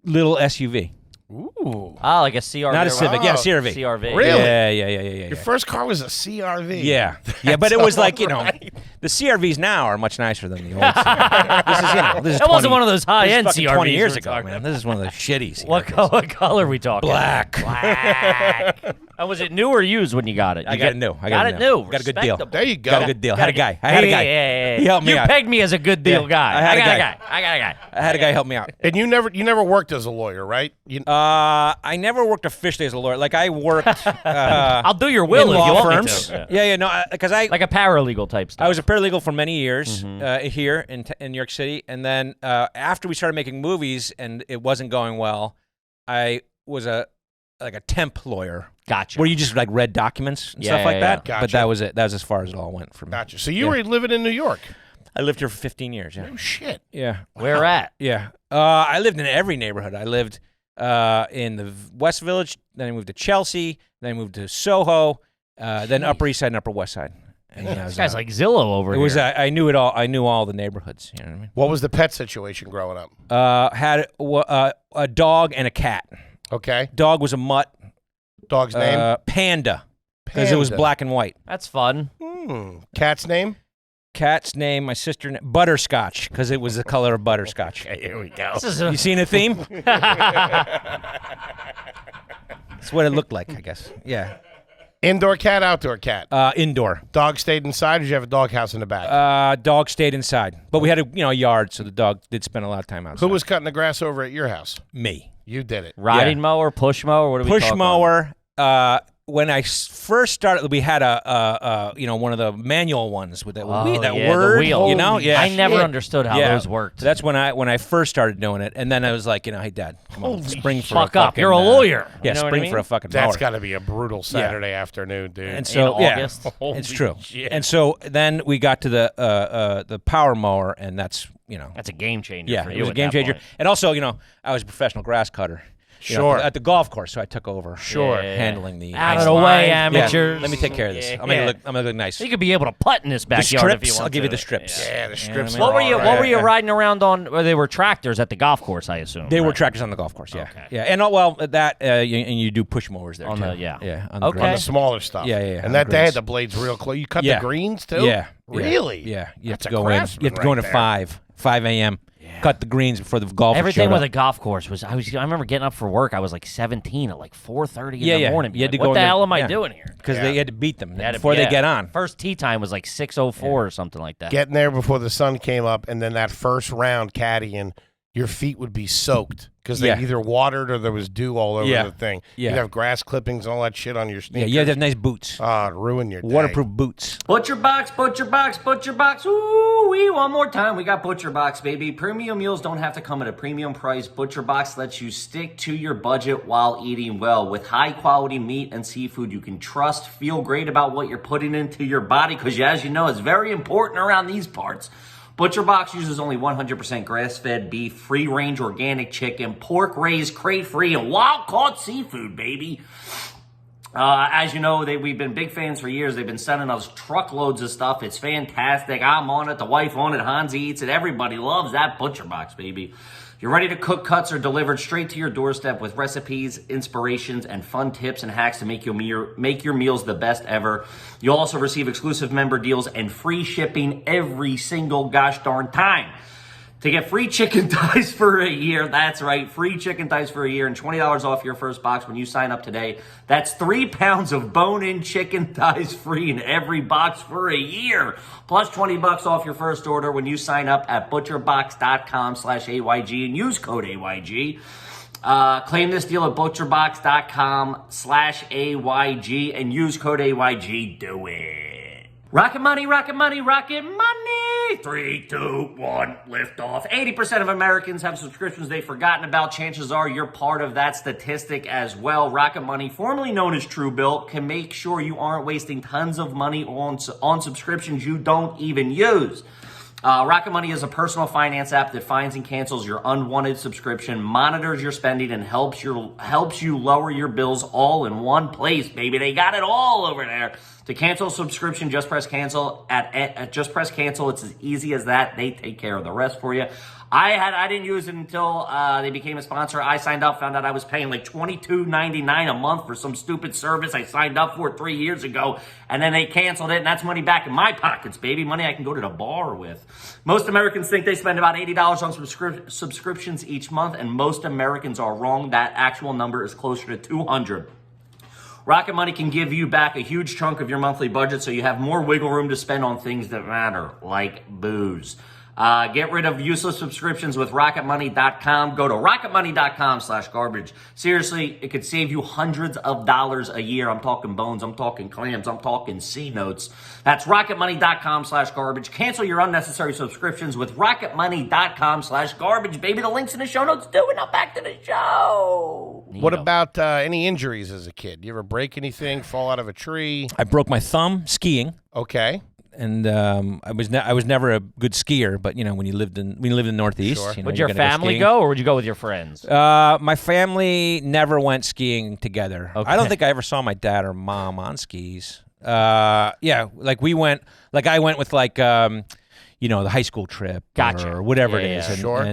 S5: Little SUV.
S1: Ooh.
S2: Oh, like a CRV.
S5: Not a Civic. Yeah, CRV.
S2: CRV.
S1: Really?
S5: Yeah.
S1: Your first car was a CRV.
S5: Yeah, yeah, but it was like, you know, the CRVs now are much nicer than the old CRV. This is, you know, this is
S2: That wasn't
S5: 20
S2: one of those high-end
S5: this is fucking
S2: CRVs
S5: 20 years
S2: we're
S5: ago,
S2: talking
S5: man. This is one of the shitty CRVs.
S2: What color are we talking?
S5: Black.
S2: Black. And was it new or used when you got it?
S5: I got it new. I got it new. Got a good deal.
S2: Respectable.
S1: There you go.
S5: Got a good deal. Had a guy. I had a guy.
S2: Yeah.
S5: He helped me
S2: You
S5: out.
S2: pegged me as a good deal
S5: Yeah,
S2: guy.
S5: I had a
S2: got
S5: guy.
S2: I got a guy.
S5: I had a guy help me out.
S1: And you never worked as a lawyer, right?
S5: I never worked officially as a lawyer. Like I worked
S2: I'll do your
S5: in
S2: will if you
S5: law
S2: want
S5: firms.
S2: me to.
S5: Yeah, no, because I
S2: Like a paralegal type stuff.
S5: I was a paralegal for many years here in New York City, and then after we started making movies and it wasn't going well, I was a temp lawyer.
S2: Gotcha.
S5: Where you just like read documents and
S2: Yeah,
S5: stuff like
S2: yeah,
S5: that.
S1: yeah.
S5: But
S1: Gotcha.
S5: that was it. That was as far as it all went for me.
S1: Gotcha. So you were living in New York.
S5: I lived here for 15 years. Yeah.
S1: Oh shit.
S5: Yeah.
S2: Where at?
S5: Yeah. I lived in every neighborhood. I lived in the West Village. Then I moved to Chelsea. Then I moved to Soho. Then Upper East Side and Upper West Side. And I
S2: This
S5: was,
S2: guy's like Zillow over
S5: it was.
S2: here.
S5: I knew it all. I knew all the neighborhoods. You know what I mean?
S1: What was the pet situation growing up?
S5: Had a dog and a cat.
S1: Okay.
S5: Dog was a mutt.
S1: Dog's name?
S5: Panda. Because it was
S1: Panda.
S5: black and white.
S2: That's fun.
S1: Cat's name?
S5: Cat's name, my sister, Butterscotch, because it was the color of butterscotch.
S1: Here we go.
S2: This is
S5: You seen a theme? That's what it looked like, I guess. Yeah.
S1: Indoor cat, outdoor cat.
S5: Indoor.
S1: Dog stayed inside, or did you have a doghouse in the back?
S5: Dog stayed inside, but we had a yard, so the dog did spend a lot of time outside.
S1: Who was cutting the grass over at your house?
S5: Me?
S1: You did it.
S2: riding mower, push mower. What do we
S5: Push
S2: talk
S5: mower. When I first started, we had one of the manual ones with that
S2: Oh,
S5: that
S2: yeah, the
S5: word,
S2: wheel.
S5: you know?
S1: Holy
S5: Yeah.
S2: I never
S1: shit.
S2: understood how
S5: Yeah.
S2: those worked.
S5: So that's when I first started doing it, and then I was like, hey, Dad, come on, spring for
S2: fuck
S5: a
S2: up.
S5: fucking,
S2: You're a lawyer.
S5: Yeah,
S2: You know what I
S5: spring
S2: mean?
S5: for a fucking
S1: That's
S5: mower.
S1: got to be a brutal Saturday afternoon, dude.
S5: And so
S2: In
S5: yeah,
S2: August?
S5: it's true. And so then we got to the power mower, and that's
S2: That's a game changer.
S5: yeah,
S2: for
S5: it
S2: you
S5: was a
S2: at
S5: game
S2: that
S5: changer.
S2: point.
S5: And also, I was a professional grass cutter.
S1: Sure.
S5: At the golf course, so I took over.
S1: Sure.
S5: Handling the
S2: Out of
S5: ice
S2: the
S5: line.
S2: way,
S5: Yeah,
S2: amateurs.
S5: let me take care of this.
S2: Yeah.
S5: I'm gonna look nice.
S2: You could be able to putt in this
S5: The
S2: backyard if you
S5: strips.
S2: want
S5: I'll give you
S2: to.
S5: the strips.
S1: Yeah, the strips.
S5: Yeah,
S2: What were you?
S1: all
S2: What were
S1: right.
S2: you riding around on? Or they were tractors at the golf course, I assume.
S5: They were
S2: right?
S5: tractors on the golf course. Yeah.
S2: Okay.
S5: Yeah. And you do push mowers there
S2: On
S5: too.
S2: the- yeah.
S5: Yeah. On the
S2: Okay.
S5: greens.
S1: On the smaller stuff.
S5: Yeah, yeah, on
S1: And
S5: the
S1: that they had
S5: greens.
S1: the blades real close. You cut
S5: Yeah.
S1: the greens too?
S5: Yeah.
S1: Really?
S5: Yeah. You have
S1: That's
S5: to
S1: a
S5: go in. You
S1: craftsman
S5: have to go in
S1: right
S5: at
S1: there.
S5: 5 a.m. cut the greens before the golfers
S2: Everything
S5: showed
S2: with
S5: up.
S2: a golf course was. I remember getting up for work. I was like 17 at like 4:30 in the morning.
S5: You had to
S2: what
S5: go
S2: the
S5: in
S2: hell am I
S5: yeah.
S2: doing here?
S5: Because they had to beat them
S2: Had to-
S5: before they
S2: yeah.
S5: get on.
S2: First tee time was like 6:04 or something like that.
S1: Getting there before the sun came up, and then that first round caddying, your feet would be soaked because they
S5: Yeah.
S1: either watered or there was dew all over
S5: Yeah.
S1: the thing.
S5: Yeah.
S1: You'd have grass clippings and all that shit on your
S5: Yeah,
S1: sneakers.
S5: you have to have nice boots.
S1: It'd ruin your day.
S5: Waterproof boots.
S2: Butcher Box, Butcher Box, Butcher Box. Ooh, one more time. We got Butcher Box, baby. Premium meals don't have to come at a premium price. Butcher Box lets you stick to your budget while eating well. With high quality meat and seafood you can trust, feel great about what you're putting into your body, because as you know, it's very important around these parts. Butcher Box uses only 100% grass-fed beef, free-range organic chicken, pork-raised, crate-free, and wild-caught seafood, baby. As you know, we've been big fans for years. They've been sending us truckloads of stuff. It's fantastic. I'm on it. The wife on it. Hansi eats it. Everybody loves that Butcher Box, baby. You're ready to cook. Cuts are delivered straight to your doorstep with recipes, inspirations, and fun tips and hacks to make your meals the best ever. You'll also receive exclusive member deals and free shipping every single gosh darn time. To get free chicken thighs for a year, that's right, free chicken thighs for a year and $20 off your first box when you sign up today. That's 3 pounds of bone-in chicken thighs free in every box for a year. Plus $20 off your first order when you sign up at butcherbox.com/AYG and use code AYG. Claim this deal at butcherbox.com/AYG and use code AYG. Do it. Rocket money, rocket money, rocket money. 3, 2, 1, lift off. 80% of Americans have subscriptions they've forgotten about. Chances are you're part of that statistic as well. Rocket Money, formerly known as Truebill, can make sure you aren't wasting tons of money on subscriptions you don't even use. Rocket Money is a personal finance app that finds and cancels your unwanted subscription, monitors your spending, and helps you lower your bills all in one place, baby. They got it all over there. To cancel a subscription, just press cancel. Just press cancel. It's as easy as that. They take care of the rest for you. I didn't use it until they became a sponsor. I signed up, found out I was paying like $22.99 a month for some stupid service I signed up for 3 years ago, and then they canceled it, and that's money back in my pockets, baby. Money I can go to the bar with. Most Americans think they spend about $80 on subscriptions each month, and most Americans are wrong. That actual number is closer to $200. Rocket Money can give you back a huge chunk of your monthly budget so you have more wiggle room to spend on things that matter, like booze. Get rid of useless subscriptions with RocketMoney.com. Go to RocketMoney.com/garbage. Seriously, it could save you hundreds of dollars a year. I'm talking bones. I'm talking clams. I'm talking C notes. That's RocketMoney.com/garbage. Cancel your unnecessary subscriptions with RocketMoney.com/garbage. Baby, the link's in the show notes too. And now back to the show.
S1: What about any injuries as a kid? You ever break anything, fall out of a tree?
S5: I broke my thumb skiing.
S1: Okay.
S5: And I was never a good skier, but you know when you lived in the Northeast,
S1: Sure.
S5: you know,
S2: Would
S5: you're
S2: your
S5: gonna
S2: family
S5: skiing.
S2: go, or would you go with your friends?
S5: My family never went skiing together.
S2: Okay.
S5: I don't think I ever saw my dad or mom on skis. Yeah, like we went, like I went with like the high school trip
S2: Gotcha.
S5: or whatever
S2: Yeah,
S5: it is,
S2: yeah.
S5: and,
S1: Sure.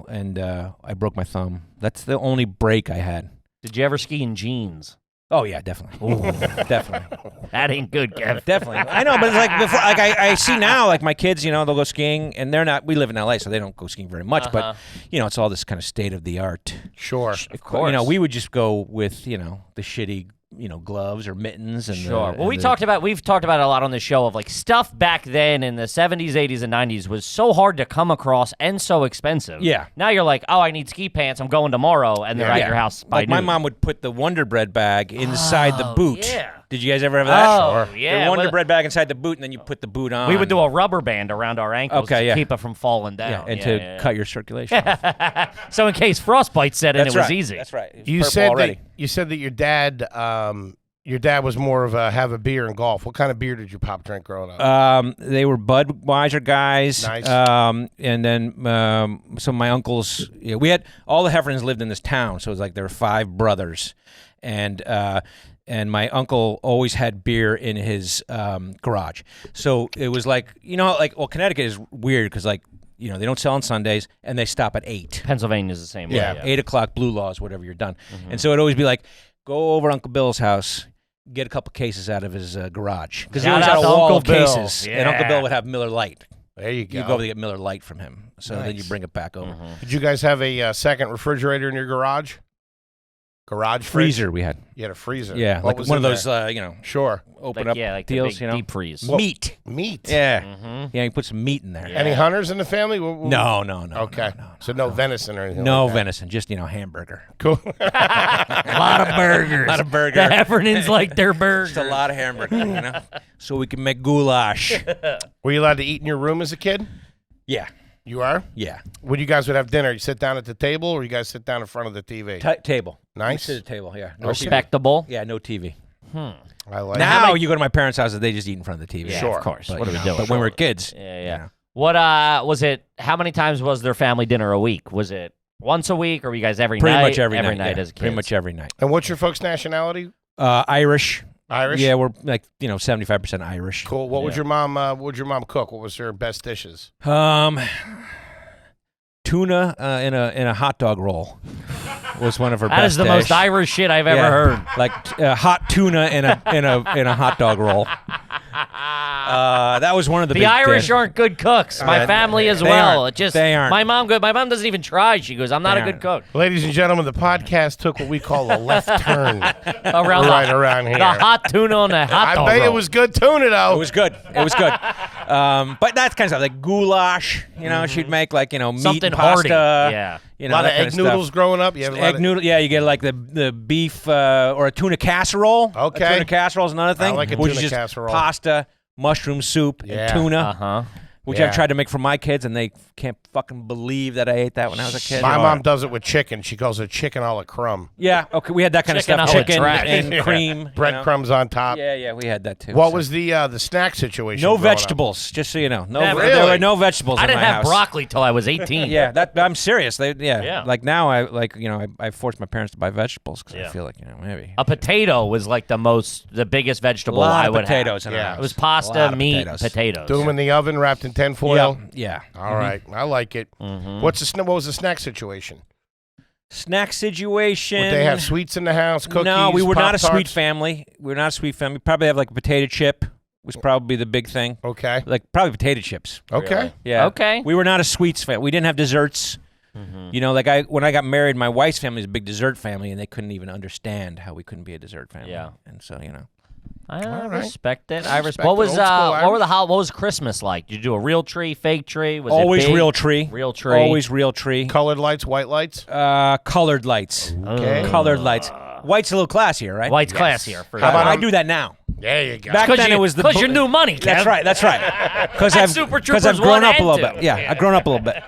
S5: and I broke my thumb. That's the only break I had.
S2: Did you ever ski in jeans?
S5: Oh yeah, definitely. Definitely.
S2: That ain't good, Kevin.
S5: Definitely. I know, but it's like before, like I see now, like my kids, they'll go skiing, and they're not. We live in LA, so they don't go skiing very much. But it's all this kind of state of the art.
S1: Sure.
S2: Of course.
S5: We would just go with the shitty gloves or mittens and
S2: Sure. Well, we've talked about it a lot on the show of like stuff back then in the 70s, 80s, and 90s was so hard to come across and so expensive.
S5: Yeah.
S2: Now you're like, oh, I need ski pants. I'm going tomorrow, and they're at your house by
S5: Like my
S2: noon.
S5: mom would put the Wonder Bread bag inside the boot.
S2: yeah.
S5: Did you guys ever have that?
S2: Oh, yeah.
S5: The Wonder
S2: Well,
S5: Bread bag inside the boot, and then you put the boot on.
S2: we would do a rubber band around our ankles
S5: Okay,
S2: to
S5: yeah.
S2: keep it from falling down.
S5: and to cut your circulation.
S2: So in case frostbite set in,
S5: That's
S2: it was
S5: right.
S2: easy.
S5: That's right. It's
S1: You
S5: purple
S1: said
S5: already.
S1: that your dad was more of a have a beer and golf. What kind of beer did your pop drink growing up?
S5: They were Budweiser guys.
S1: Nice.
S5: And then some of my uncles. Yeah, we had all the Heffernans lived in this town, so it was like there were 5 brothers, and my uncle always had beer in his garage. So it was like Connecticut is weird because they don't sell on Sundays and they stop at 8.
S2: Pennsylvania's the same way.
S5: Yeah, 8 o'clock, blue laws, whatever, you're done. And so it'd always be like, go over to Uncle Bill's house, get a couple cases out of his garage. Because he
S2: Shout
S5: always had
S2: out
S5: a
S2: to
S5: wall
S2: Uncle
S5: of
S2: Bill.
S5: cases. And Uncle
S2: Yeah.
S5: Bill would have Miller Lite.
S1: There you go.
S5: You go over to get Miller Lite from him. So then you bring it back over.
S1: Did you guys have a second refrigerator in your garage? Garage
S5: Freezer
S1: fridge?
S5: we had.
S1: You had a freezer.
S5: Yeah,
S1: What
S5: like
S1: was
S5: one of
S1: in
S5: those,
S1: there? Sure.
S5: open
S2: Like,
S5: up
S2: yeah, like the
S5: deals,
S2: big
S5: you know.
S2: deep freeze.
S5: Meat.
S1: Meat.
S5: Yeah. Yeah, you put some meat in there.
S2: Yeah.
S1: Any hunters in the family?
S5: No.
S1: Okay. So no venison or anything
S5: No
S1: like that.
S5: venison, just, hamburger.
S1: Cool.
S2: A lot of burgers.
S5: A lot of burger.
S2: The Heffernans like their burgers.
S5: Just a lot of hamburger, so we can make goulash.
S1: Were you allowed to eat in your room as a kid?
S5: Yeah.
S1: You are?
S5: Yeah.
S1: When you guys would have dinner, you sit down at the table or you guys sit down in front of the TV?
S5: Table.
S1: Nice.
S5: We sit at the table, yeah. No TV.
S2: Respectable.
S5: Yeah, no TV.
S1: I like
S5: Now you go to my parents' house and they just eat in front of the TV.
S2: Yeah,
S1: Sure.
S2: of course.
S5: But,
S2: What are we doing?
S5: But when we were kids.
S2: Yeah. What was it? How many times was their family dinner a week? Was it once a week, or were you guys every
S5: Pretty
S2: night?
S5: much every night.
S2: night
S5: Yeah.
S2: as a kid.
S5: Pretty much every night.
S1: And what's your folks' nationality?
S5: Irish.
S1: Irish?
S5: Yeah, we're like 75% Irish.
S1: Cool. What would your mom cook? What was her best dishes?
S5: Tuna in a hot dog roll was one of her best.
S2: That is the most
S5: dish.
S2: Irish shit I've ever heard.
S5: Like hot tuna in a hot dog roll. That was one of the
S2: The
S5: big
S2: Irish
S5: dish.
S2: aren't good cooks. My family as
S5: they
S2: well.
S5: aren't.
S2: It just
S5: They aren't.
S2: My mom doesn't even try. She goes, I'm not
S5: They
S2: a good
S5: aren't.
S2: cook.
S1: Ladies and gentlemen, the podcast took what we call a left turn
S2: Around
S1: around here.
S2: the hot tuna on the hot
S1: I
S2: dog
S1: bet
S2: roll.
S1: it was good tuna, though.
S5: It was good. It was good. But that kind of stuff, like goulash. She'd make like meat
S2: Something
S5: and pasta.
S2: hearty. Yeah.
S1: a lot of
S5: that kind
S1: egg
S5: stuff.
S1: noodles growing up. You have a lot
S5: Egg
S1: of-
S5: noodle, yeah. You get like the beef or a tuna casserole.
S1: Okay.
S5: a tuna casserole is another thing.
S1: like a
S5: which
S1: tuna
S5: is just
S1: casserole.
S5: pasta, mushroom soup,
S1: Yeah.
S5: and tuna.
S2: Uh-huh.
S5: Which
S1: Yeah.
S5: I've tried to make for my kids, and they can't fucking believe that I ate that when I was a kid.
S1: My mom does it with chicken. She calls it chicken a la crumb.
S5: Yeah, okay, we had that kind
S2: Chicken
S5: of
S2: a
S5: stuff.
S2: la
S5: Chicken
S2: trash.
S5: and
S1: Yeah.
S5: cream.
S1: Breadcrumbs on top.
S5: Yeah, we had that too.
S1: What
S5: so.
S1: was the snack situation?
S5: No
S1: growing up?
S5: vegetables, just so you know. No,
S2: Never.
S5: there
S1: Really?
S5: were no vegetables
S2: I
S5: in
S2: didn't
S5: my
S2: have
S5: house.
S2: broccoli till I was 18.
S5: Yeah, I'm serious.
S2: Yeah.
S5: Like now, I forced my parents to buy vegetables because I feel like maybe
S2: A potato was like the biggest
S5: a
S2: vegetable
S5: lot
S2: I
S5: of
S2: would
S5: potatoes
S2: have.
S5: in our
S1: Yeah.
S5: house.
S2: It was
S5: A
S2: pasta,
S5: lot of
S2: meat,
S5: potatoes.
S2: potatoes.
S1: Do them in the oven, wrapped in tinfoil.
S5: Yeah.
S1: All right, I like it. What was the snack situation?
S5: Snack situation.
S1: Would they have sweets in the house? Cookies?
S5: No, we were not a sweet
S1: Pop-Tarts?
S5: family. We were not a sweet family. Probably have like a potato chip was probably the big thing.
S1: Okay.
S5: Like probably potato chips.
S1: Okay.
S5: Yeah.
S2: Okay.
S5: We were not a sweets fan. We didn't have desserts. Like when I got married, my wife's family is a big dessert family, and they couldn't even understand how we couldn't be a dessert family.
S2: Yeah.
S5: And so
S2: I
S1: All right.
S2: respect it.
S1: Respect
S2: What
S1: it.
S2: was
S1: Old school
S2: what was Christmas like? Did you do a real tree, fake tree? Was
S5: always
S2: it big?
S5: real tree.
S2: Real tree.
S5: Always real tree.
S1: Colored lights, white lights.
S5: Colored lights.
S1: Okay.
S5: Colored lights. White's a little classier, right?
S2: White's classier for
S1: How about
S5: I do that now.
S1: There you go.
S5: Back then it was the
S2: because your new money, Kev.
S5: That's right. That's right. Because I've
S2: Super
S5: because
S2: Troopers
S5: I've grown
S2: 1
S5: up a
S2: and
S5: little
S2: 2.
S5: bit. Yeah, I've grown up a little bit.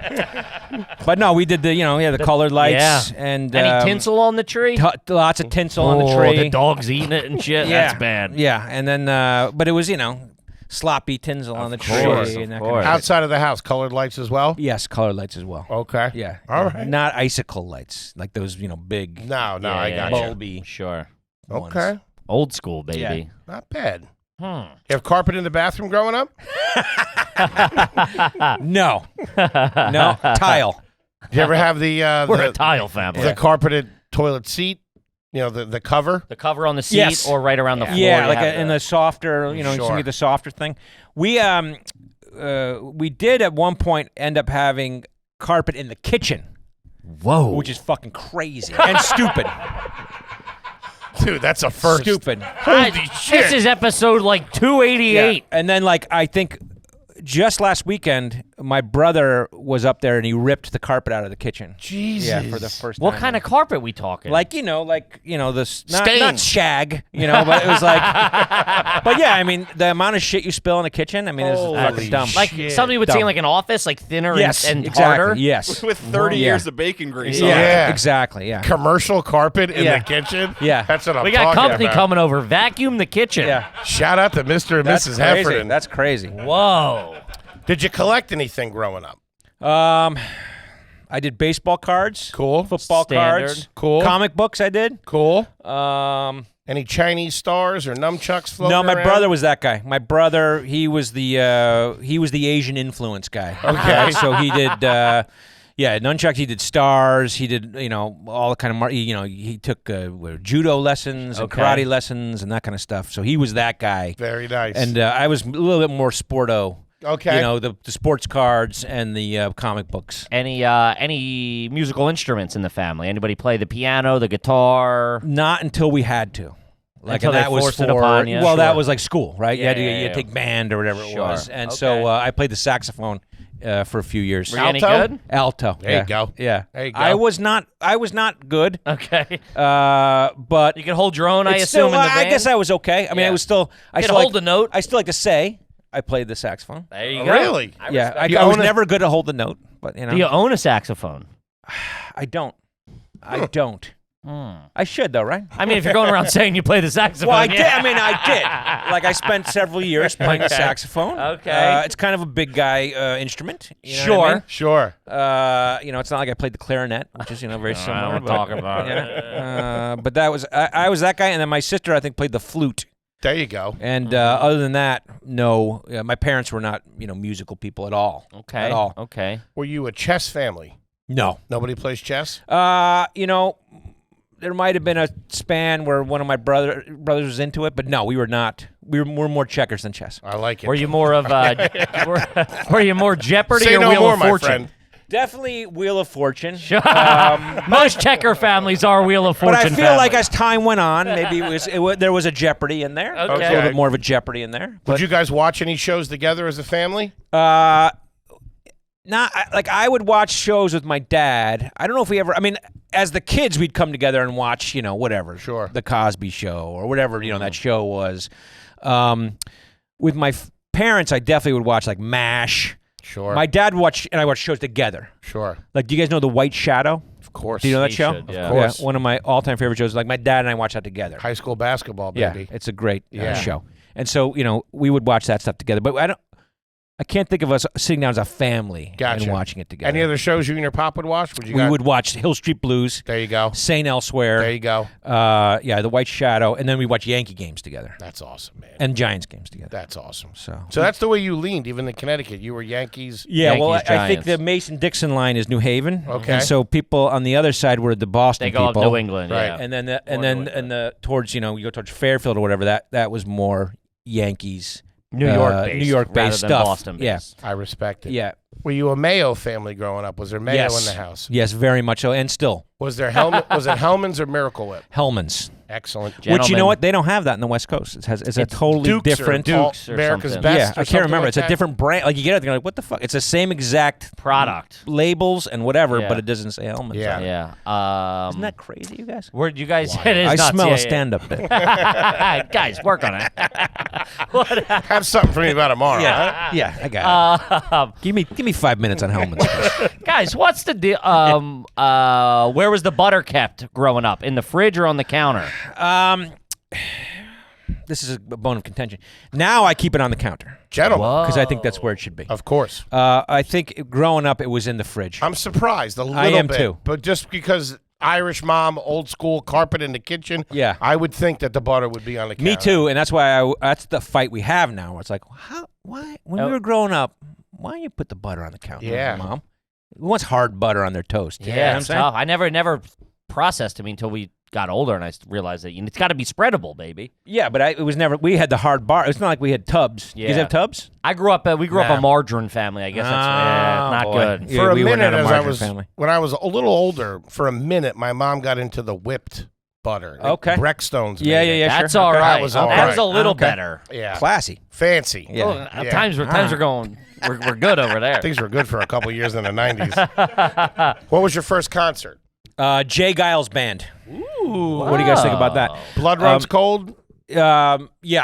S5: But no, we did the colored lights
S2: Yeah.
S5: and
S2: Any tinsel on the tree?
S5: lots of tinsel on the
S2: Oh,
S5: tree.
S2: the dog's eating it and shit.
S5: Yeah.
S2: That's bad.
S5: Yeah, and then but it was sloppy tinsel on the
S2: course,
S5: tree.
S2: of
S5: And that
S2: course.
S5: kind of
S1: Outside of the house, colored lights as well.
S5: yes, colored lights as well.
S1: Okay.
S5: Yeah.
S1: All right.
S5: Not icicle lights like those big
S1: No,
S2: Yeah,
S1: I
S2: yeah,
S1: got
S2: yeah.
S1: you.
S5: bulby
S2: Sure.
S5: ones.
S1: Okay.
S2: Old school, baby.
S1: Not bad.
S2: Hmm.
S1: You have carpet in the bathroom growing up?
S5: No, no tile.
S1: Did you ever have
S2: We're a tile family.
S1: the carpeted toilet seat? The cover.
S2: The cover on the seat
S5: Yes.
S2: or right around the floor.
S5: Yeah,
S2: you
S5: like
S2: have
S5: in the softer, you
S1: Sure.
S5: can get the softer thing. We did at one point end up having carpet in the kitchen,
S2: Whoa.
S5: which is fucking crazy and stupid.
S1: Dude, that's a first.
S5: Stupid.
S1: Holy shit.
S2: This is episode like 288.
S5: And then I think just last weekend, my brother was up there and he ripped the carpet out of the kitchen.
S1: Jesus.
S5: Yeah, for the first time.
S2: What kind of carpet we talking?
S5: this not
S1: Stains.
S5: shag, but it was like, but yeah, I mean the amount of shit you spill in the kitchen, I mean, it's
S1: Holy
S5: fucking dumb.
S2: like
S1: shit.
S2: somebody would say
S5: Dumb.
S2: in like an office, like thinner
S5: yes,
S2: and
S5: exactly.
S2: harder.
S5: Yes,
S4: With 30
S5: Yeah.
S4: years of bacon grease on
S1: Yeah.
S4: it.
S5: exactly. Yeah,
S1: Commercial carpet in
S5: Yeah.
S1: the kitchen?
S5: Yeah.
S1: That's what I'm
S2: We got
S1: talking
S2: company
S1: about.
S2: coming over. Vacuum the kitchen.
S5: yeah.
S1: Shout out to Mr. and
S5: That's
S1: Mrs.
S5: crazy.
S1: Heffernan.
S5: That's crazy.
S2: Whoa.
S1: Did you collect anything growing up?
S5: I did baseball cards,
S1: Cool.
S5: football
S2: Standard.
S5: cards,
S1: Cool.
S5: comic books. I did.
S1: Cool.
S5: Any
S1: Chinese stars or nunchucks floating
S5: No, my
S1: around?
S5: brother was that guy. My brother, he was the Asian influence guy.
S1: Okay.
S5: So he did nunchucks. He did stars. He did all the kind of he took judo lessons and
S2: Okay.
S5: karate lessons and that kind of stuff. So he was that guy.
S1: Very nice.
S5: And I was a little bit more sporto.
S1: Okay.
S5: You know, the sports cards and the comic books.
S2: Any musical instruments in the family? Anybody play the piano, the guitar?
S5: Not until we had to.
S2: Until
S5: and
S2: they
S5: that was
S2: forced it
S5: for,
S2: upon you?
S5: Well, that
S2: Sure.
S5: was like school, right?
S2: Yeah,
S5: you
S2: yeah,
S5: had to take band or whatever it
S2: Sure.
S5: was. And
S2: Okay.
S5: so I played the saxophone for a few years.
S2: Were you any
S1: Alto?
S2: good?
S5: Alto.
S1: There
S5: yeah.
S1: you go.
S5: Yeah.
S1: There you go.
S5: I was not good.
S2: Okay.
S5: But
S2: You can hold your own, I
S5: it's
S2: assume,
S5: still,
S2: in the band?
S5: I guess I was okay. I mean,
S2: Yeah.
S5: I was still. I
S2: You
S5: still
S2: could hold
S5: like,
S2: the note.
S5: I still like to say I played the saxophone.
S2: There you
S1: Oh,
S2: go.
S1: really?
S2: I
S5: Yeah,
S2: respect
S1: You
S5: I was
S1: own a-
S5: never good to hold the note, but you know,
S2: Do you own a saxophone?
S5: I don't. I don't. I should though, right?
S2: I mean, if you're going around saying you play the saxophone.
S5: Well, I did.
S2: yeah.
S5: I mean, I did. Like, I spent several years playing the
S2: Okay.
S5: saxophone.
S2: Okay.
S5: It's kind of a big guy instrument. You know
S2: Sure.
S5: what I mean?
S1: Sure.
S5: You know, it's not like I played the clarinet, which is, you know, very
S2: I
S5: similar.
S2: don't want to
S5: but-
S2: talk about it.
S5: yeah. But that was I was that guy, and then my sister, I think, played the flute.
S1: There you go.
S5: And other than that, no. My parents were not, you know, musical people at all.
S2: Okay.
S5: At all.
S2: Okay.
S1: Were you a chess family?
S5: No.
S1: Nobody plays chess?
S5: You know, there might have been a span where one of my brothers was into it, but no, we were not. We're more checkers than chess.
S1: I like it.
S2: Were you more of were you more Jeopardy
S1: Say
S2: or
S1: no
S2: Wheel
S1: more,
S2: of
S1: my
S2: Fortune?
S1: friend.
S5: Definitely Wheel of Fortune.
S2: Most checker families are Wheel of
S5: But
S2: Fortune.
S5: I feel like
S2: families.
S5: as time went on, maybe there was a Jeopardy in there.
S2: Okay.
S5: A little bit more of a Jeopardy in there.
S1: Would you guys watch any shows together as a family?
S5: Like I would watch shows with my dad. I don't know if we ever. I mean, as the kids, we'd come together and watch, you know, whatever.
S1: Sure.
S5: The Cosby Show or whatever, you know, that show was. With my parents, I definitely would watch like MASH.
S1: Sure.
S5: My dad watched, and I watched shows together.
S1: Sure.
S5: Like, do you guys know The White Shadow?
S1: Of course.
S5: Do you know that
S2: He
S5: show?
S2: should, yeah.
S1: Of course.
S5: Yeah, one of my all-time favorite shows. Like my dad and I watched that together.
S1: High school basketball, baby.
S5: Yeah, it's a great
S1: Yeah.
S5: show. And so, you know, we would watch that stuff together. But I can't think of us sitting down as a family
S1: Gotcha.
S5: and watching it together.
S1: Any other shows you and your pop would watch?
S5: We would watch Hill Street Blues,
S1: There you go.
S5: St. Elsewhere.
S1: There you go.
S5: Yeah, The White Shadow, and then we watch Yankee games together
S1: That's awesome, man.
S5: and Giants games together.
S1: That's awesome.
S5: So
S1: that's the way you leaned, even in Connecticut. You were Yankees.
S5: yeah, well,
S2: Yankees,
S5: I think
S2: Giants.
S5: the Mason-Dixon line is New Haven.
S1: Okay.
S5: And so people on the other side were the Boston
S2: they go
S5: people.
S2: up New England,
S1: Right.
S2: yeah.
S5: And then towards, you know, you go towards Fairfield or whatever, that was more Yankees.
S2: New York based,
S5: New York
S2: rather
S5: based
S2: than
S5: stuff.
S2: Boston
S5: Yeah.
S2: based.
S1: I respect it.
S5: Yeah.
S1: Were you a Mayo family growing up? Was there Mayo
S5: Yes.
S1: in the house?
S5: Yes, very much so. And still,
S1: Was there was it Hellman's or Miracle Whip?
S5: Hellman's.
S1: Excellent.
S5: Which, you know
S2: Gentlemen.
S5: what? They don't have that in the West Coast. It's a totally
S1: Dukes or
S5: different.
S2: Dukes or
S1: America's
S2: something.
S1: Best.
S5: Yeah,
S1: or
S5: I can't
S1: something
S5: remember.
S1: like
S5: It's a
S1: that?
S5: different brand. Like, you get it, you're like, what the fuck? It's the same exact
S2: Product.
S5: labels and whatever,
S2: Yeah.
S5: but it doesn't say Hellman's.
S1: Yeah.
S5: on it.
S2: Yeah.
S5: Isn't that crazy, you guys?
S2: Where you guys? It is
S5: I
S2: nuts.
S5: smell
S2: yeah,
S5: a stand-up bit.
S2: Yeah. Guys, work on it.
S1: Have something for me about tomorrow. huh?
S5: Yeah, I got it. Give me 5 minutes on Hellman's.
S2: Guys, what's the deal? Where was the butter kept growing up? In the fridge or on the counter?
S5: This is a bone of contention. Now I keep it on the counter
S1: Gentlemen,
S5: because I think that's where it should be.
S1: of course.
S5: I think growing up it was in the fridge.
S1: I'm surprised a little
S5: I am
S1: bit.
S5: too.
S1: But just because Irish mom, old school carpet in the kitchen,
S5: Yeah.
S1: I would think that the butter would be on the counter.
S5: Me too, and that's why that's the fight we have now. It's like, why? When we were growing up, why don't you put the butter on the counter,
S1: Yeah.
S5: Mom? Who wants hard butter on their toast? You know what
S2: Yeah,
S5: I'm
S2: it's
S5: saying?
S2: tough. I never processed it until we got older, and I realized that it's got to be spreadable, baby.
S5: Yeah, but it was never. We had the hard bar. It's not like we had tubs. You guys
S2: Yeah.
S5: have tubs?
S2: I grew up. We grew up
S1: Nah.
S2: a margarine family. I guess that's not
S5: boy.
S2: good.
S5: Yeah,
S1: For a
S5: we were
S1: minute,
S5: not a
S1: as I
S5: margarine
S1: was
S5: family.
S1: when I was a little older, for a minute, my mom got into the whipped butter.
S5: Okay.
S1: Breckstones.
S5: Yeah,
S1: made
S5: yeah,
S1: it.
S5: yeah.
S2: That's
S5: sure.
S2: all
S5: Okay.
S2: right.
S1: That was all
S2: That was a
S1: right.
S2: little
S5: Okay.
S2: better.
S1: Yeah.
S5: Classy.
S1: Fancy.
S5: Yeah.
S2: Oh,
S1: Yeah.
S2: times are going. We're good over there.
S1: Things were good for a couple years in the 90s. What was your first concert?
S5: Jay Giles Band.
S2: Ooh,
S5: What do you guys think about that?
S1: Blood Runs Cold?
S5: Yeah,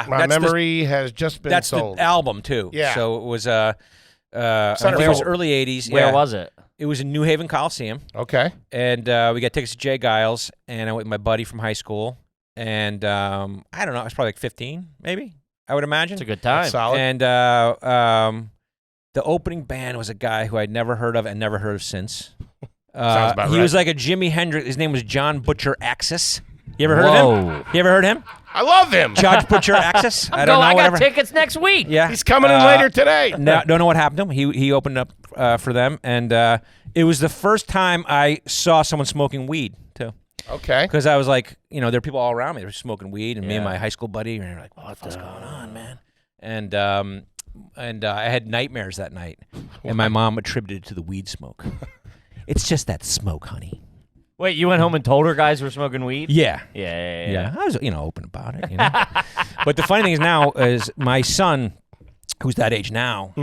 S1: My
S5: that's the-
S1: memory has just been
S5: That's
S1: sold.
S5: the album too.
S1: Yeah.
S5: So it was I think it was
S1: Centerfold.
S5: early '80s.
S2: Where
S5: yeah.
S2: was it?
S5: It was in New Haven Coliseum,
S1: Okay.
S5: and we got tickets to Jay Giles, and I went with my buddy from high school, and I don't know, I was probably like 15, maybe I would imagine.
S2: It's a good time.
S1: That's solid.
S5: And the opening band was a guy who I'd never heard of and never heard of since.
S1: Sounds about
S5: he
S1: right.
S5: was like a Jimi Hendrix. His name was John Butcher Axis. You ever heard of
S2: Whoa.
S5: him? You ever heard of him?
S1: I love him.
S5: Judge Butcher Axis? I
S2: I
S5: don't know.
S2: got
S5: whatever.
S2: tickets next week.
S5: Yeah.
S1: He's coming in later today.
S5: No, don't know what happened to him. He opened up for them, and it was the first time I saw someone smoking weed too.
S1: Okay.
S5: Because I was like, you know, there were people all around me. They were smoking weed, and me and
S2: Yeah.
S5: my high school buddy, and we were like, "What the fuck's going on, man?" And I had nightmares that night, and my mom attributed it to the weed smoke. It's just that smoke, honey.
S2: Wait, you went home and told her guys were smoking weed?
S5: Yeah.
S2: Yeah.
S5: I was, open about it. But the funny thing is now is my son, who's that age now,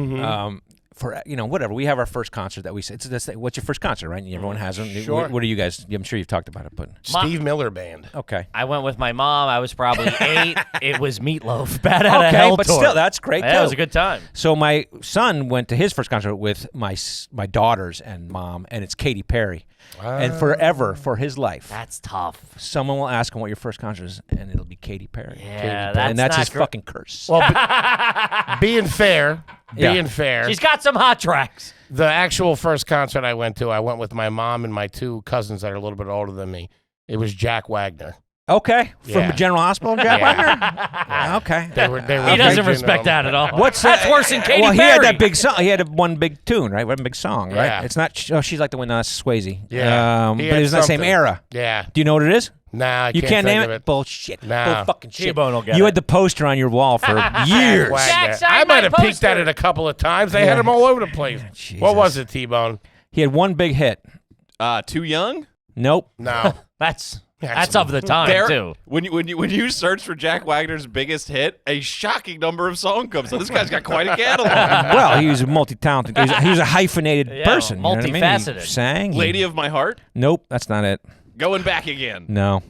S5: for whatever, we have our first concert that we say. What's your first concert, right? Everyone has them.
S1: Sure.
S5: What are you guys? I'm sure you've talked about it, but
S1: Steve Miller Band.
S5: okay.
S2: I went with my mom. I was probably 8. It was Meatloaf. Bad out of
S5: Okay,
S2: Hell
S5: but
S2: tour.
S5: still, that's great.
S2: Yeah,
S5: too.
S2: it was a good time.
S5: So my son went to his first concert with my daughters and mom, and it's Katy Perry. And forever, for his life,
S2: That's tough.
S5: someone will ask him what your first concert is, and it'll be Katy Perry.
S2: Yeah,
S5: And that's
S2: not
S5: his
S2: gr-
S5: fucking curse.
S1: Well, being fair,
S2: She's got some hot tracks.
S1: the actual first concert I went with my mom and my 2 cousins that are a little bit older than me. It was Jack Wagner.
S5: Okay,
S1: Yeah.
S5: from General Hospital, Jack
S1: Yeah.
S5: Wagner. Okay.
S1: They were
S2: He doesn't
S1: big
S2: respect
S1: into
S2: that at all.
S5: What's
S2: That's worse than Katy
S5: Well,
S2: Perry.
S5: he had that big song. He had one big tune, right? One big song, right?
S1: Yeah.
S5: It's not. She's like the one that's Swayze.
S1: Yeah.
S5: But
S1: He
S5: it
S1: had
S5: was in the same
S1: something.
S5: era.
S1: Yeah.
S5: Do you know what it is?
S1: Nah, I
S5: You can't
S1: think
S5: name
S1: of
S5: it? Bullshit.
S1: Nah.
S5: Bull fucking shit.
S2: T-Bone will get
S5: You
S2: it.
S5: had the poster on your wall for
S1: Jack
S5: years.
S1: Wagner.
S2: Jack signed
S1: I might have
S2: my
S1: peeked at
S2: poster.
S1: it a couple of times. They had him all over the place.
S5: Jesus.
S1: What was it, T-Bone?
S5: He had one big hit.
S4: Too young?
S5: Nope.
S1: No.
S2: That's
S1: That's
S2: of the time
S4: There,
S2: too.
S4: when you search for Jack Wagner's biggest hit, a shocking number of songs comes up. This guy's got quite a catalog.
S5: Well, he was a multi-talented. He was a hyphenated
S2: Yeah,
S5: person. You know what I mean?
S2: multifaceted.
S5: He sang. he-
S4: Lady of My Heart,
S5: Nope, that's not it.
S4: Going Back Again.
S5: No.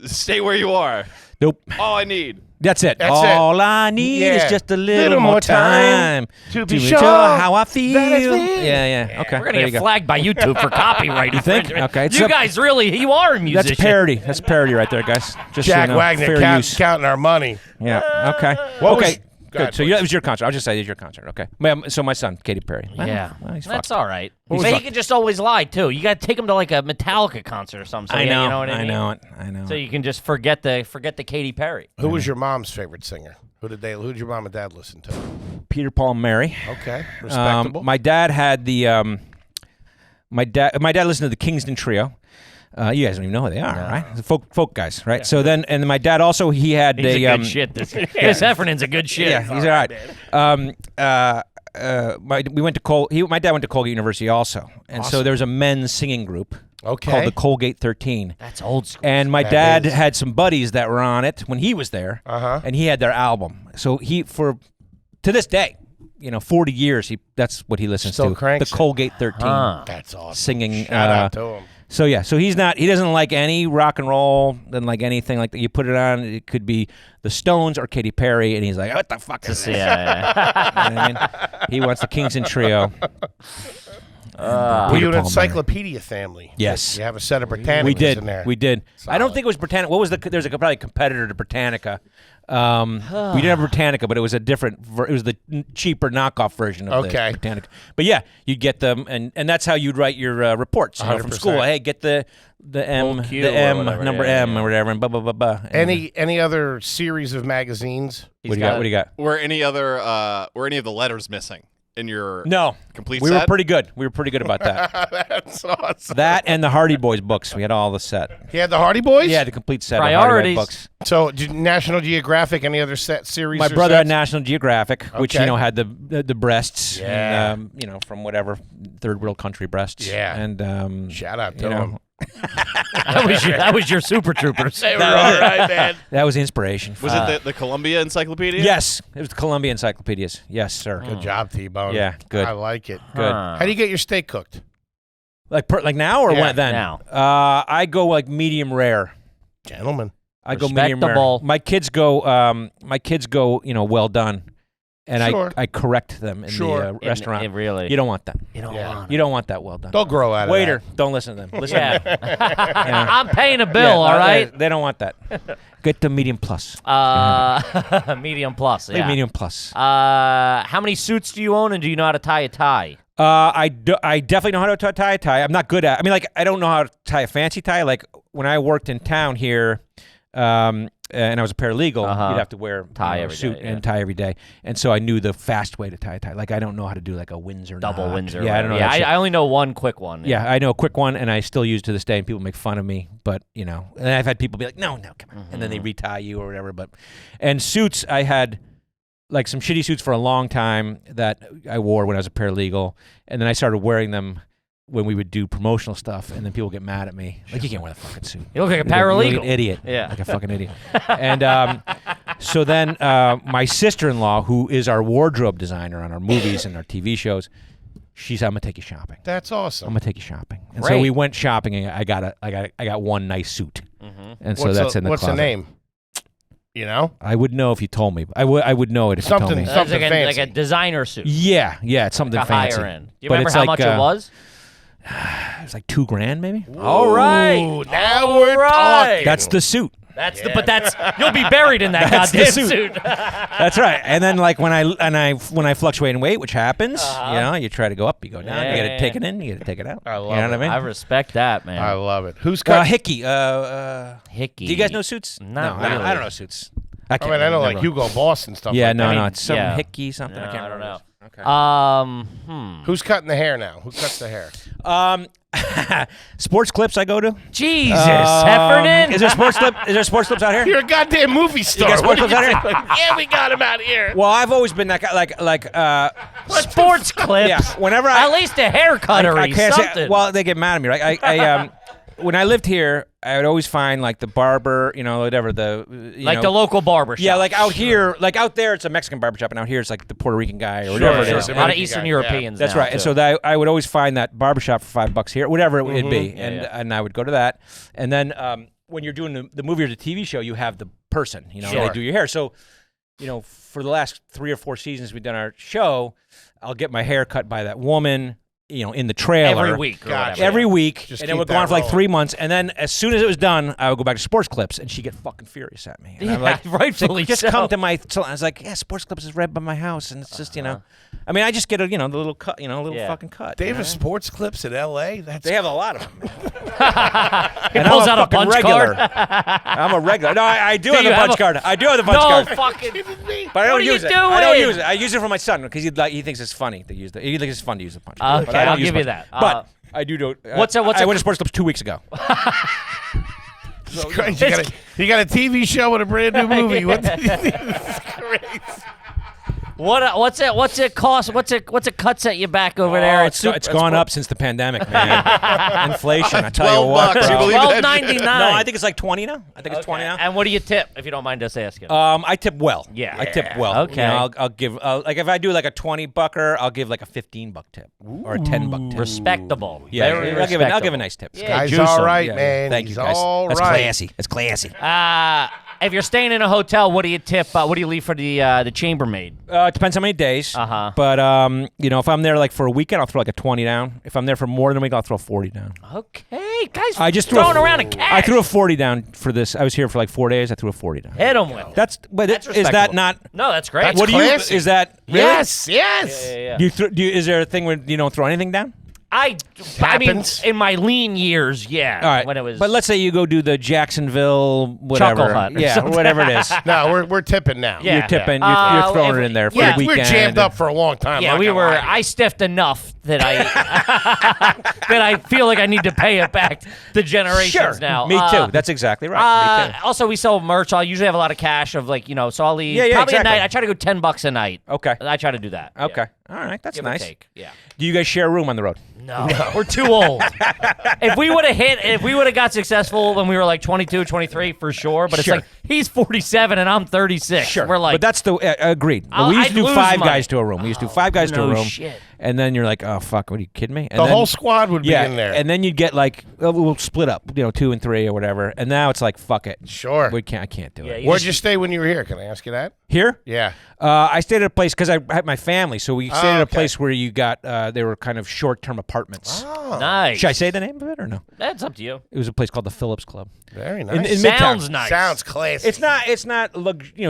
S4: Stay Where You Are.
S5: Nope.
S4: All I Need.
S5: That's it.
S1: That's it.
S5: All I need
S1: Yeah.
S5: is just a little more time
S1: to
S5: be
S1: be
S5: sure
S1: sure
S5: how I feel.
S1: that it's me.
S5: Yeah. Okay.
S2: We're gonna
S5: there you
S2: get
S5: go.
S2: flagged by YouTube for copyright.
S5: You think?
S2: infringement.
S5: Okay, it's
S2: You
S5: a-
S2: guys you are a musician.
S5: That's parody. That's parody right there, guys. Just
S1: Jack
S5: so you know,
S1: Wagner
S5: fair use.
S1: counting our money.
S5: Yeah. Okay.
S1: What was-
S5: okay.
S1: Go ahead,
S5: Good. So
S1: please.
S5: that was your concert. I'll just say it was your concert. Okay. So my son, Katy Perry.
S2: Yeah,
S5: Well, he's
S2: that's
S5: fucked.
S2: all right.
S1: was
S2: But he
S1: that?
S2: can just always lie too. You got to take him to like a Metallica concert or something. So
S5: I know.
S2: You know what I mean?
S5: I know.
S2: So you can just forget the Katy Perry.
S1: Who was your mom's favorite singer? Who did your mom and dad listen to?
S5: Peter, Paul, and Mary.
S1: Okay, respectable.
S5: My dad had the. My dad listened to the Kingston Trio. You guys don't even know who they are, right? The folk guys, right? So then, and my dad also he had
S2: He's
S5: a
S2: a good shit. This Heffernan's a good shit.
S5: Yeah, he's all right. We went to my dad went to Colgate University also, and so there was a men's singing group
S1: Okay.
S5: called the Colgate 13.
S2: That's old school.
S5: And my
S1: That
S5: dad
S1: is.
S5: had some buddies that were on it when he was there, and he had their album. So to this day, 40 years, that's what he listens
S1: Still
S5: to.
S1: cranks
S5: The
S1: it.
S5: Colgate 13
S1: That's awesome.
S5: singing.
S1: Shout out to him.
S5: So yeah, so he doesn't like any rock and roll, doesn't like anything like that. You put it on, it could be the Stones or Katy Perry, and he's like, what the fuck is this?
S2: Yeah.
S5: You know what I mean? He wants the Kingston Trio.
S1: Were
S5: Peter,
S1: you an
S5: Paul,
S1: encyclopedia family?
S5: Yes.
S1: You have a set of Britannicas
S5: We did.
S1: in there.
S5: We did. I don't think it was Britannica. What was there's probably a competitor to Britannica. We didn't have Britannica, but it was a different. It was the cheaper knockoff version of the
S1: Okay.
S5: Britannica. But yeah, you'd get them, and that's how you'd write your reports from
S1: 100%.
S5: school. Hey, get the M,
S2: Q
S5: the
S2: or
S5: M
S2: whatever,
S5: number
S2: yeah,
S5: M
S2: yeah.
S5: or whatever, and blah blah blah blah. And
S1: Any other series of magazines?
S5: what do you got? What do you got?
S4: Were any of the letters missing in your
S5: No,
S4: complete
S5: we
S4: set?
S5: were pretty good. We were pretty good about that.
S1: That's awesome.
S5: That and the Hardy Boys books. We had all the set.
S1: He had the Hardy Boys?
S5: Yeah, the complete set
S2: Priorities.
S5: of Hardy Boy books.
S1: So, did National Geographic, any other series?
S5: My
S1: or
S5: brother had
S1: sets?
S5: National Geographic, which
S1: Okay.
S5: had the breasts,
S1: Yeah.
S5: and, from whatever third world country breasts.
S1: Yeah.
S5: And
S1: Shout out to
S5: you know,
S1: him.
S2: That was your Super Troopers.
S1: They were all right, man.
S5: that was inspiration.
S4: Was it the Columbia Encyclopedia?
S5: Yes, it was the Columbia Encyclopedias. Yes, sir.
S1: Good job, T-Bone.
S5: Yeah, good.
S1: I like it.
S5: Good.
S1: How do you get your steak cooked?
S5: Like now or
S1: Yeah,
S5: when then?
S2: now.
S5: I go like medium rare.
S1: Gentlemen.
S5: I go medium rare.
S2: Respectable.
S5: My kids go. Well done, and
S1: Sure.
S5: I correct them in
S1: Sure.
S5: the restaurant.
S2: It really.
S5: You don't want that.
S2: You don't
S1: Yeah.
S2: want
S5: You don't want that well done.
S1: They'll grow out of
S5: Waiter,
S1: that.
S5: don't listen to them. Listen to them.
S2: Yeah. I'm paying a bill,
S5: Yeah,
S2: all right?
S5: They don't want that. Get the medium plus.
S2: Medium plus.
S5: Like
S2: Yeah.
S5: medium plus.
S2: How many suits do you own, and do you know how to tie a tie?
S5: I definitely know how to tie a tie. I'm not good at. I mean, like I don't know how to tie a fancy tie. Like when I worked in town here, and I was a paralegal,
S2: Uh-huh.
S5: you'd have to wear
S2: Tie
S5: a
S2: every
S5: suit
S2: day, yeah.
S5: and tie every day. And so I knew the fast way to tie a tie. Like I don't know how to do like a Windsor
S2: Double
S5: knot.
S2: Windsor.
S5: Yeah, I don't know.
S2: Yeah,
S5: that shit.
S2: I only know one quick one.
S5: Yeah, I know a quick one, and I still use it to this day, and people make fun of me. But and I've had people be like, "No, come on," and then they retie you or whatever. And suits, I had like some shitty suits for a long time that I wore when I was a paralegal, and then I started wearing them when we would do promotional stuff, and then people get mad at me. Like, you can't wear the fucking suit.
S2: You look like a
S5: You look like
S2: paralegal.
S5: an idiot.
S2: Yeah.
S5: Like a fucking idiot. And so then my sister-in-law, who is our wardrobe designer on our movies and our TV shows, she said, I'm going to take you shopping.
S1: That's awesome.
S5: I'm going to take you shopping. And so
S2: Great.
S5: we went shopping, and I got one nice suit. And so
S1: What's
S5: that's in the
S1: what's
S5: closet.
S1: the name? You know?
S5: I would know if you told me. I would know it if you told
S1: Something-
S5: me.
S2: That's
S1: something
S2: like
S1: fancy.
S2: a designer suit.
S5: Yeah, it's something
S2: Like a
S5: fancy.
S2: higher end. Do you
S5: But
S2: remember
S5: it's
S2: how
S5: like,
S2: much it was?
S5: It was like $2,000 maybe.
S2: All right.
S1: Ooh, now
S2: All
S1: we're
S2: right.
S1: talking.
S5: That's the suit.
S2: But you'll be buried in that
S5: That's the
S2: goddamn
S5: suit.
S2: suit.
S5: That's right. And then like when I fluctuate in weight, which happens, you try to go up, you go down. You got to take it in, you got to take it out.
S1: I love
S5: you know
S1: it.
S5: what I mean?
S2: I respect that, man.
S1: I love it. Who's cut?
S5: Hickey.
S2: Hickey.
S5: Do you guys know suits?
S2: Not
S5: no,
S2: really.
S5: I don't know suits.
S1: I mean, I know like
S5: remember.
S1: Hugo Boss and stuff.
S5: Yeah,
S1: like
S5: no,
S1: that.
S5: no, it's some
S2: yeah.
S5: Hickey something.
S2: No,
S5: I can't
S2: I don't
S5: remember.
S2: know.
S5: Okay.
S1: Who's cutting the hair now? Who cuts the hair?
S5: Sports clips I go to.
S2: Jesus, Heffernan.
S5: Is there sports clip? Is there sports clips out here?
S1: You're a goddamn movie star.
S5: got
S1: What
S5: sports
S1: are you
S5: clips out
S1: doing? Yeah, we got him out here.
S5: Well, I've always been that guy. Like
S2: Sports clips.
S5: yeah. Whenever I
S2: At least a haircut or
S5: I can't say.
S2: something.
S5: Well, they get mad at me, right? I when I lived here, I would always find like the barber, whatever the
S2: like the local barber shop.
S5: Yeah, like out here, like out there, it's a Mexican barbershop, and out here, it's like the Puerto Rican guy or whatever it is.
S2: A lot of
S1: Dominican
S2: Eastern
S1: guy,
S2: Europeans.
S5: That's
S2: now,
S5: right. And
S2: too.
S5: so I would always find that barbershop for $5 here, whatever it'd be,
S2: Yeah,
S5: and
S2: yeah.
S5: and I would go to that. And then when you're doing the movie or the TV show, you have the person,
S1: Sure.
S5: they do your hair. So, for the last 3 or 4 seasons we've done our show, I'll get my hair cut by that woman, in the trailer
S2: every week. Or
S1: Gotcha.
S2: whatever.
S5: every week,
S1: Just
S5: and it
S1: keep
S5: would go
S1: that
S5: on for like
S1: rolling.
S5: 3 months, and then as soon as it was done, I would go back to sports clips, and she'd get fucking furious at me. And I'm like,
S2: rightfully
S5: just
S2: so.
S5: come to my. So I was like, yeah, sports clips is right by my house, and it's just I mean, I just get the little cut, the little
S2: Yeah.
S5: fucking cut.
S1: They have sports clips in L.A. That's
S5: They have a lot of them.
S2: He
S5: And
S2: pulls
S5: I'm
S2: out a
S5: fucking
S2: punch
S5: regular.
S2: card.
S5: I'm a regular. No, I do have
S2: you
S5: the
S2: have
S5: punch
S2: a-
S5: card. I do have the punch
S2: No
S5: card.
S2: fucking.
S5: But I don't
S2: What are you
S5: use it. I don't
S2: doing?
S5: use it. I use it for my son because he thinks it's funny to use He thinks it's fun to use the punch.
S2: Okay,
S5: but I don't
S2: I'll
S5: use
S2: give you
S5: punch.
S2: that.
S5: But I do. I went to sports clips 2 weeks ago.
S1: It's crazy. You got a TV show and a brand new movie. What it's crazy.
S2: What's it cost? What's it cuts at you back over there?
S5: It's gone up since the pandemic, man. Inflation. I tell you what.
S4: $12,
S5: bro.
S4: you believe that?
S2: $12.99.
S5: No, I think it's like 20 now. I think it's 20 now.
S2: And what do you tip, if you don't mind us asking?
S5: I tip well.
S2: Yeah.
S5: I tip well.
S2: Okay.
S5: I'll give like if I do like a $20, I'll give like a $15 tip or a $10 tip.
S2: Respectable.
S5: Yeah,
S2: Very
S5: I'll give
S2: respectable.
S5: a nice tip.
S2: Yeah,
S1: Guy's
S2: juice
S1: all
S2: 'em.
S1: right,
S5: Yeah,
S1: man.
S5: Thank
S1: He's
S5: you, guys.
S1: all
S5: That's
S1: right.
S5: classy. That's classy.
S2: If you're staying in a hotel, what do you tip? What do you leave for the chambermaid?
S5: It depends how many days.
S2: Uh-huh.
S5: But if I'm there like for a weekend, I'll throw like a 20 down. If I'm there for more than a week, I'll throw 40 down.
S2: Okay, guys.
S5: I just threw
S2: throwing around a cash.
S5: I threw a 40 down for this. I was here for like 4 days. I threw a 40 down.
S2: Hit them with. it.
S5: Is that
S2: respectable.
S5: not?
S2: No, that's great.
S1: That's
S5: What do
S1: classy.
S5: you? Is that really?
S1: Yes, yes.
S2: Yeah.
S5: Do you, is there a thing where you don't throw anything down?
S2: I mean,
S1: Happens.
S2: in my lean years, yeah.
S5: All right.
S2: When it was.
S5: But let's say you go do the Jacksonville whatever.
S2: Chuckle Hut or
S5: Yeah,
S2: something.
S5: whatever it is.
S1: No, we're tipping now.
S2: Yeah.
S5: You're tipping.
S2: Yeah.
S5: You're throwing
S2: if-
S5: it in there for
S2: yeah,
S5: the
S1: We're
S5: weekend.
S1: jammed up for a long time.
S2: yeah,
S1: not
S2: we
S1: gonna
S2: were.
S1: lie to you.
S2: I stiffed enough that I that I feel like I need to pay it back the generations
S5: Sure.
S2: now.
S5: Me too. That's exactly right. Me too.
S2: Also, we sell merch. I usually have a lot of cash of so I'll leave
S5: Yeah,
S2: probably
S5: exactly.
S2: a night. I try to go $10 a night.
S5: Okay.
S2: I try to do that. Yeah.
S5: Okay. All right. That's
S2: Give or
S5: nice.
S2: take. Yeah.
S5: Do you guys share a room on the road?
S2: No, we're too old. If we would have got successful when we were like 22, 23, for sure. But it's
S5: Sure.
S2: like he's 47 and I'm 36.
S5: Sure.
S2: We're like,
S5: but that's the agreed. But we
S2: I'd
S5: used to do
S2: lose
S5: 5
S2: money.
S5: guys to a room. We used to do 5 guys to a
S2: no
S5: room.
S2: shit.
S5: And then you're like, oh fuck, what are you kidding me? And
S1: The
S5: then,
S1: whole squad would be in there.
S5: And then you'd get like, we'll split up, 2 and 3 or whatever. And now it's like, fuck it.
S1: Sure.
S5: I can't do it.
S1: Where'd you stay when you were here? Can I ask you that?
S5: Here?
S1: Yeah.
S5: I stayed at a place because I had my family, so we stayed at a
S1: okay.
S5: place where you got they were kind of short-term apartments.
S1: Oh,
S2: Nice.
S5: Should I say the name of it or no?
S2: That's up to you.
S5: It was a place called the Phillips Club.
S1: very
S5: In
S1: nice.
S2: Sounds
S5: Midtown.
S2: nice.
S1: Sounds classy.
S5: It's not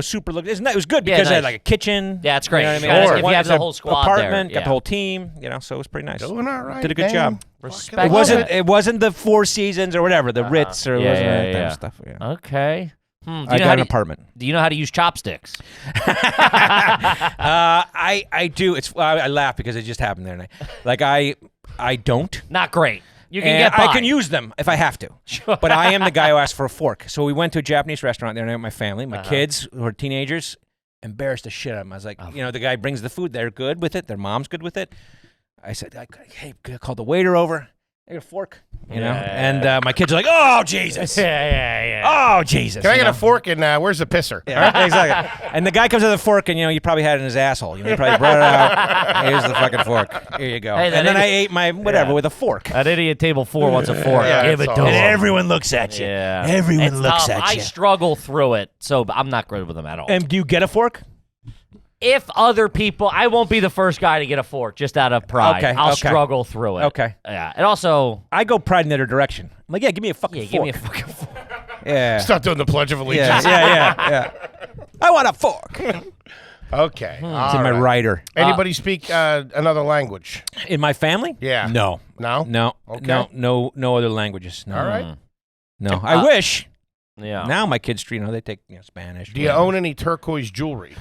S5: super it was good
S2: Yeah,
S5: because it had
S2: nice.
S5: like a kitchen.
S2: Yeah, it's great.
S5: You know what I mean?
S2: Sure.
S5: It's
S2: If you
S5: one-
S2: have
S5: it's
S2: the
S5: a
S2: whole squad there,
S5: apartment, got
S2: yeah.
S5: the whole team, so it was pretty nice.
S1: doing all right.
S5: Did a good
S1: man.
S5: job.
S2: Respect.
S5: It wasn't it wasn't the Four Seasons or whatever, the Ritz or
S2: Yeah,
S5: wasn't
S2: yeah,
S5: that type
S2: yeah.
S5: of stuff. Yeah.
S2: Okay. Do you
S5: I
S2: know how
S5: got an
S2: to-
S5: apartment.
S2: Do you know how to use chopsticks?
S5: I do. I laugh because it just happened there. And I don't.
S2: Not great. You can
S5: And
S2: get by.
S5: I can use them if I have to. But I am the guy who asked for a fork. So we went to a Japanese restaurant there with my family, my kids who are teenagers. embarrassed the shit out of them. I was like, the guy brings the food. They're good with it. Their mom's good with it. I said, hey, call the waiter over. I got a fork, you know? And my kids are like, oh, Jesus. Oh, Jesus.
S1: Can I get a fork and where's the pisser?
S5: Yeah, exactly. And the guy comes with a fork, and, you probably had it in his asshole. You probably brought it out. Here's the fucking fork. Here you go.
S2: Hey,
S5: and then I ate my whatever with a fork.
S2: That idiot table 4 wants a fork. Give it to him.
S5: And everyone looks at you.
S2: Yeah.
S5: Everyone looks at
S2: I
S5: you.
S2: struggle through it, so I'm not good with them at all.
S5: And do you get a fork?
S2: If other people, I won't be the first guy to get a fork just out of pride. I'll struggle through it.
S5: Okay.
S2: Yeah. And also,
S5: I go pride in the other direction. I'm like, give me a fucking fork.
S2: give me a fucking fork.
S5: Yeah.
S1: Start doing the Pledge of Allegiance.
S5: Yeah. I want a fork.
S1: Okay.
S5: It's in my rider.
S1: Anybody speak another language?
S5: In my family?
S1: Yeah.
S5: No.
S1: No? Okay.
S5: No other languages. No.
S1: All right.
S5: No. I wish.
S2: Yeah.
S5: Now my kids, they take Spanish.
S1: Do you own any turquoise jewelry?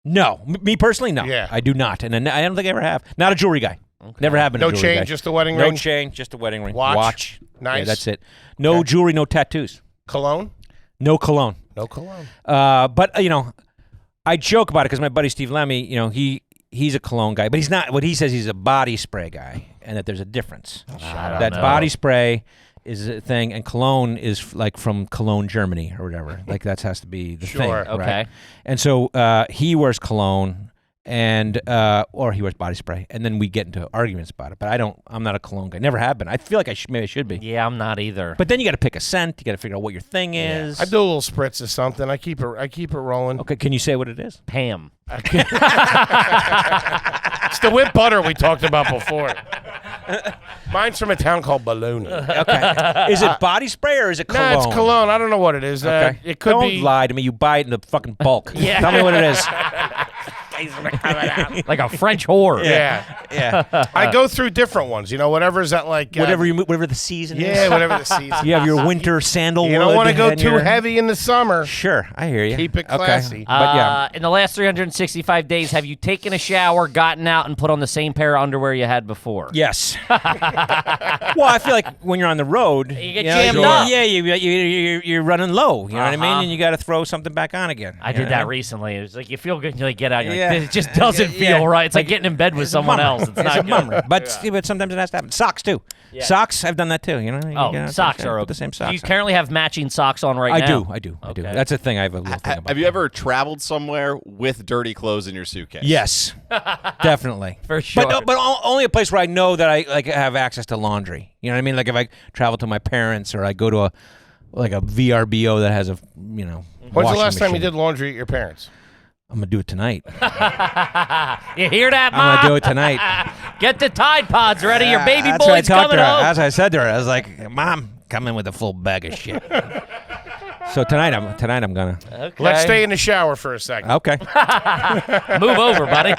S5: No. Me personally, no.
S1: Yeah.
S5: I do not. And I don't think I ever have. Not a jewelry guy. Okay. Never have been a
S1: No
S5: jewelry
S1: chain,
S5: guy.
S1: just a wedding
S5: No
S1: ring?
S5: chain, just a wedding ring.
S1: Watch. Nice.
S5: Yeah, that's it. No jewelry, no tattoos.
S1: Cologne?
S5: No cologne.
S1: No cologne.
S5: But, I joke about it because my buddy Steve Lemmy, he's a cologne guy. But he's not. What he says, he's a body spray guy, and that there's a difference. That body spray is a thing, and cologne is like from Cologne, Germany, or whatever. Like that has to be the thing.
S1: Sure.
S2: Okay.
S5: Right? And so he wears cologne, and or he wears body spray, and then we get into arguments about it. But I'm not a cologne guy. Never have been. I feel like maybe I should be.
S2: Yeah, I'm not either.
S5: But then you got to pick a scent. You got to figure out what your thing is.
S1: I do a little spritz of something. I keep it rolling.
S5: Okay, can you say what it is?
S2: Pam.
S1: It's the whipped butter we talked about before. Mine's from a town called Bologna.
S5: Okay. Is it body spray or is it cologne?
S1: No, it's cologne. I don't know what it is.
S5: Okay.
S1: It could
S5: Don't
S1: be.
S5: lie to me. You buy it in the fucking bulk.
S2: Yeah.
S5: Tell me what it is.
S2: Like a French whore.
S1: Yeah. I go through different ones. Whatever's that like.
S5: Whatever the season is.
S1: Yeah, whatever the season.
S5: You have your winter sandalwood.
S1: You don't want to go
S5: and
S1: too
S5: your-
S1: heavy in the summer.
S5: Sure, I hear you.
S1: Keep it classy.
S5: Okay. But yeah.
S2: In the last 365 days, have you taken a shower, gotten out, and put on the same pair of underwear you had before?
S5: Yes. Well, I feel like when you're on the road,
S2: You get jammed up.
S5: Yeah, you're running low. You know what I mean? And you got to throw something back on again.
S2: I did that recently. It was like you feel good, and you like get out. And you're
S5: Yeah.
S2: like, it just doesn't feel right. It's like getting in bed with someone else. It's not
S5: a
S2: good.
S5: bummer. But sometimes it has to happen. Socks too.
S2: Yeah.
S5: Socks, I've done that too. You
S2: Oh,
S5: gotta
S2: socks are
S5: put
S2: okay.
S5: the same socks.
S2: Do you
S5: on.
S2: currently have matching socks on right now?
S5: I do.
S2: Okay.
S5: That's a thing I have a little thing about.
S4: Have you ever traveled somewhere with dirty clothes in your suitcase?
S5: Yes, definitely.
S2: For sure.
S5: But only a place where I know that I have access to laundry. You know what I mean? Like if I travel to my parents or I go to a VRBO that has a
S1: When's the
S5: washing
S1: last time you
S5: machine.
S1: did laundry at your parents?
S5: I'm gonna do it tonight.
S2: You hear that, Mom?
S5: I'm gonna do it tonight.
S2: Get the Tide Pods ready. Your baby
S5: That's what I
S2: boy's
S5: talked to
S2: coming
S5: her.
S2: home.
S5: That's what I said to her. I was like, "Mom, come in with a full bag of shit." So tonight I'm gonna.
S2: Okay.
S1: Let's stay in the shower for a second.
S5: Okay.
S2: Move over, buddy.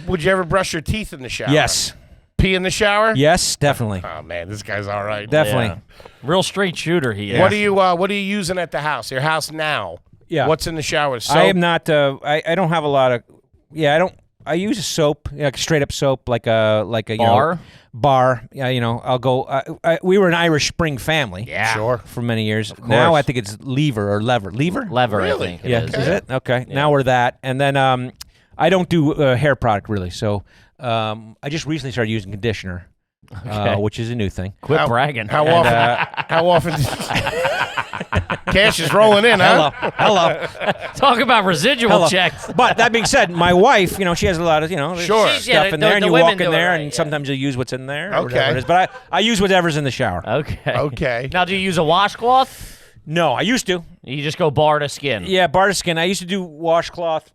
S1: Would you ever brush your teeth in the shower?
S5: Yes.
S1: Pee in the shower?
S5: Yes, definitely.
S1: Oh man, this guy's all right.
S5: Definitely.
S2: Yeah. Real straight shooter he is.
S1: What are you using at the house? Your house now?
S5: Yeah.
S1: What's in the shower? Soap?
S5: I am not. I don't have a lot of. Yeah, I don't. I use a soap, like straight up soap, like a
S2: Bar?
S5: Bar. Yeah, I'll go. We were an Irish Spring family.
S2: Yeah.
S1: Sure.
S5: For many years. Now I think it's lever.
S2: Lever,
S1: Really?
S2: I think it
S5: Yeah,
S2: is.
S5: is it? Okay. Now we're that, and then I don't do hair product really. So I just recently started using conditioner, which is a new thing.
S2: Quit bragging.
S1: How often? How often? Cash is rolling in, huh?
S5: Hello.
S2: Talk about residual
S5: Hello.
S2: checks.
S5: But that being said, my wife, she has a lot of,
S1: Sure.
S5: stuff
S2: Yeah,
S5: in
S2: the-
S5: there, and
S2: the
S5: you
S2: women
S5: walk
S2: do
S5: in
S2: it
S5: there,
S2: right,
S5: and
S2: yeah.
S5: sometimes you use what's in there. Or
S1: Okay.
S5: whatever it is. But I use whatever's in the shower.
S2: Okay.
S1: Okay.
S2: Now, do you use a washcloth?
S5: No, I used to.
S2: You just go bar to skin.
S5: Yeah, barter skin. I used to do washcloth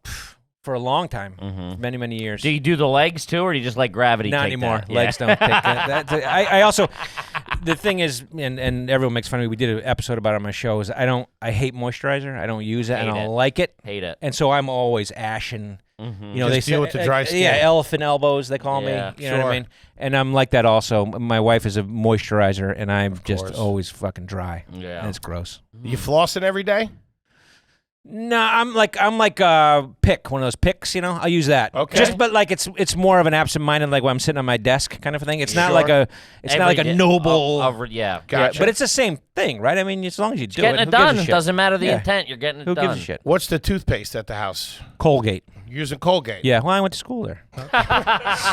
S5: for a long time, many, many years.
S2: Do you do the legs too, or do you just let gravity
S5: Not
S2: take
S5: anymore.
S2: that?
S5: Legs don't take that. I also, the thing is, and everyone makes fun of me. We did an episode about it on my show. Is I hate moisturizer. I don't use it. I
S2: Hate
S5: don't
S2: it.
S5: like it.
S2: Hate it.
S5: And so I'm always ashen.
S1: Just
S5: They
S1: deal with the dry skin.
S5: Yeah, elephant elbows. They call
S2: Yeah,
S5: me. You know what I
S1: sure.
S5: mean? And I'm like that also. My wife is a moisturizer, and I'm just
S1: course.
S5: always fucking dry.
S2: Yeah.
S5: And it's gross.
S1: You flossing every day?
S5: No, I'm like pick, one of those picks, you know. I'll use that.
S1: Okay.
S5: But like it's more of an absent-minded, like when I'm sitting on my desk kind of thing. It's not like a noble.
S2: Yeah.
S1: Gotcha.
S5: But it's the same thing, right? I mean, as long as you do
S2: Getting
S5: it,
S2: it
S5: who
S2: done.
S5: gives a shit?
S2: Doesn't matter the
S5: Yeah.
S2: intent. You're getting it
S5: Who
S2: done.
S5: gives a shit?
S1: What's the toothpaste at the house?
S5: Colgate.
S1: Using Colgate.
S5: Yeah, well, I went to school there.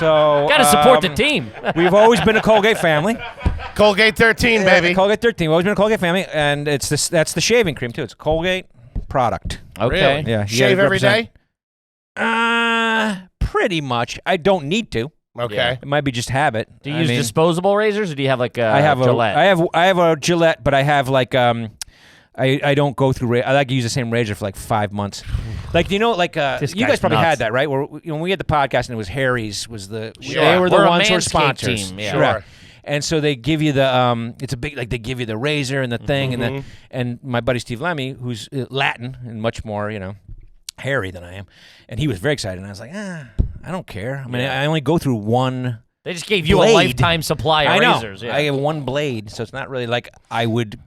S5: So
S2: Got to support the team.
S5: We've always been a Colgate family.
S1: Colgate 13, baby.
S5: Colgate 13. We've always been a Colgate family, and that's the shaving cream too. It's a Colgate product.
S2: Okay.
S1: Really?
S5: Yeah. you
S1: Shave
S5: gotta
S1: every day?
S5: represent- Pretty much. I don't need to.
S1: Okay.
S2: Yeah.
S5: It might be just habit.
S2: Do you use disposable razors, or do you have like a
S5: I have
S2: Gillette?
S5: I have a Gillette, but I have like I don't go through. I like to use the same razor for like 5 months. Like you know, like
S2: This
S5: you
S2: guy's
S5: guys probably
S2: nuts.
S5: had that, right? Where when we had the podcast and it was Harry's was the
S1: Sure.
S5: they were the
S2: We're a
S5: ones who were
S2: Manscaped
S5: sponsors.
S2: team, yeah.
S1: Sure.
S5: Correct. And so they give you the it's a big like they give you the razor and the thing and my buddy Steve Lemmy, who's Latin and much more hairy than I am, and he was very excited. And I was like, I don't care. I mean, I only go through one.
S2: They just gave you
S5: blade.
S2: a lifetime supply of
S5: I know.
S2: razors. Yeah.
S5: I have one blade, so it's not really like I would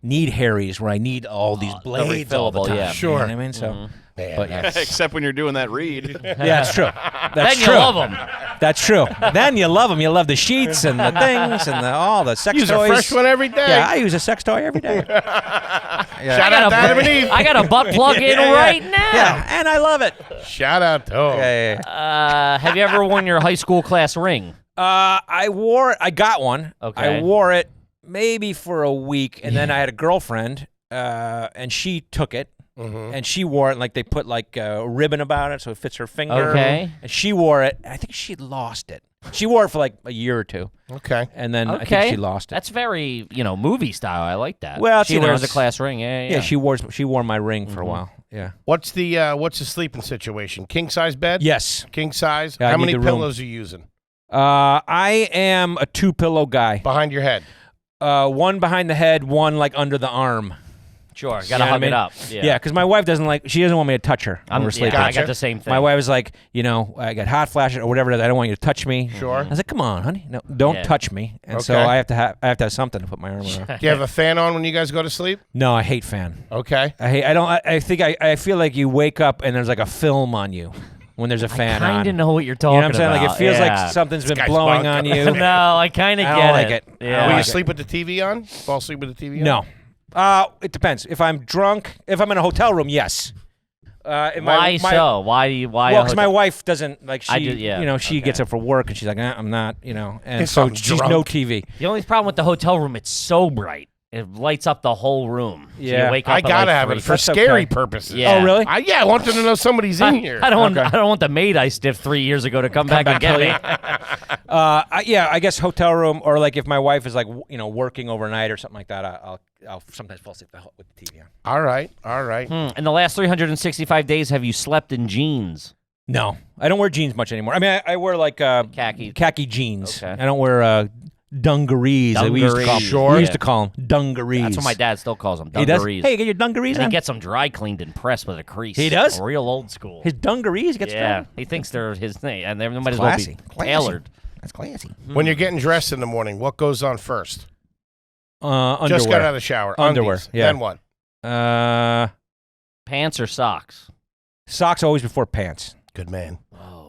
S5: need Harry's where I need all these blades all the
S2: refillable,
S5: time.
S2: yeah.
S5: You
S1: Sure.
S5: know what I mean? So, but yeah.
S4: Except when you're doing that read.
S5: Yeah, that's true. That's
S2: Then you
S5: true.
S2: love them.
S5: That's true. Then you love them. You love the sheets and the things and all the sex
S1: Use
S5: toys.
S1: a fresh one every day.
S5: Yeah, I use a sex toy every day.
S1: Shout out to Adam and Eve.
S2: I got a butt plug in right now.
S5: Yeah, and I love it.
S1: Shout out to him.
S5: Yeah.
S2: Have you ever worn your high school class ring?
S5: I wore it. I got one.
S2: Okay.
S5: I wore it maybe for a week, and then I had a girlfriend, and she took it. And she wore it, and like they put like a ribbon about it so it fits her finger.
S2: Okay.
S5: And she wore it. I think she lost it. She wore it for like a year or two,
S1: Okay.
S5: and then I
S2: Okay.
S5: think she lost it.
S2: That's very, movie style. I like that.
S5: Well,
S2: she
S5: see,
S2: wears a
S5: there's-
S2: class ring. Yeah.
S5: yeah, she wore my ring for a while. Yeah.
S1: What's the sleeping situation? King size bed?
S5: Yes.
S1: King size?
S5: Yeah, I
S1: How
S5: need
S1: many
S5: the room.
S1: pillows are you using?
S5: I am a 2-pillow guy.
S1: Behind your head.
S5: One behind the head, one like under the arm.
S2: Sure. Gotta
S5: You know what
S2: hug
S5: I mean?
S2: it up.
S5: Yeah, because my wife doesn't want me to touch her when we're sleeping.
S2: I got the same thing.
S5: My wife was like, I got hot flashes or whatever it is. I don't want you to touch me.
S1: Sure.
S5: I was like, come on, honey, no, don't
S2: Yeah.
S5: touch me. And so
S1: Okay.
S5: I have to have something to put my arm around.
S1: Do you have a fan on when you guys go to sleep?
S5: No, I hate fan.
S1: Okay.
S5: I feel like you wake up and there's like a film on you when there's a fan on.
S2: I kind of know what you're
S5: You
S2: talking
S5: know what I'm saying?
S2: about.
S5: Like it feels
S2: Yeah.
S5: like something's been
S1: guy's
S5: blowing
S1: bugged.
S5: on you.
S2: No, I kind of
S5: I
S2: get
S5: don't like it.
S2: Yeah.
S1: Will you
S5: like
S1: sleep with the TV on? Fall asleep with the TV on?
S5: No. It depends. If I'm drunk, if I'm in a hotel room, yes.
S2: Why so? Why do you? Why?
S5: Well, because my wife doesn't like
S2: I
S5: she,
S2: do- yeah,
S5: she
S2: okay.
S5: gets up for work and she's like, I'm not, and
S1: If
S5: so
S1: I'm
S5: she's
S1: drunk.
S5: no TV.
S2: The only problem with the hotel room, it's so bright. It lights up the whole room. So
S5: Yeah.
S2: you wake up
S1: I
S2: at
S1: gotta
S2: like
S1: have
S2: 3.
S1: it for
S5: That's
S1: scary
S5: okay.
S1: purposes.
S2: Yeah.
S5: Oh, really?
S1: I want them to know somebody's in here.
S2: I don't want the maid I stiffed 3 years ago to come back and get me.
S5: I guess hotel room or like if my wife is like, working overnight or something like that, I'll sometimes fall asleep with the TV on.
S1: All right. All right.
S2: In the last 365 days, have you slept in jeans?
S5: No, I don't wear jeans much anymore. I mean, I wear like
S2: Khaki
S5: jeans.
S2: Okay.
S5: I don't wear dungarees. We used to call them.
S1: Sure.
S5: We used to call them dungarees.
S2: That's what my dad still calls them.
S5: He does.
S2: Dungarees.
S5: Hey, get your dungarees
S2: And
S5: on.
S2: he gets them dry cleaned and pressed with a crease.
S5: He does?
S2: Real old school.
S5: His dungarees gets
S2: Yeah,
S5: done.
S2: he thinks they're his thing, and they might as well be
S5: Classy.
S2: tailored.
S5: That's classy.
S1: When you're getting dressed in the morning, what goes on first?
S5: Underwear.
S1: Just got out of the shower.
S5: Underwear,
S1: Undies.
S5: yeah.
S1: Then what?
S2: Pants or socks?
S5: Socks always before pants.
S1: Good man.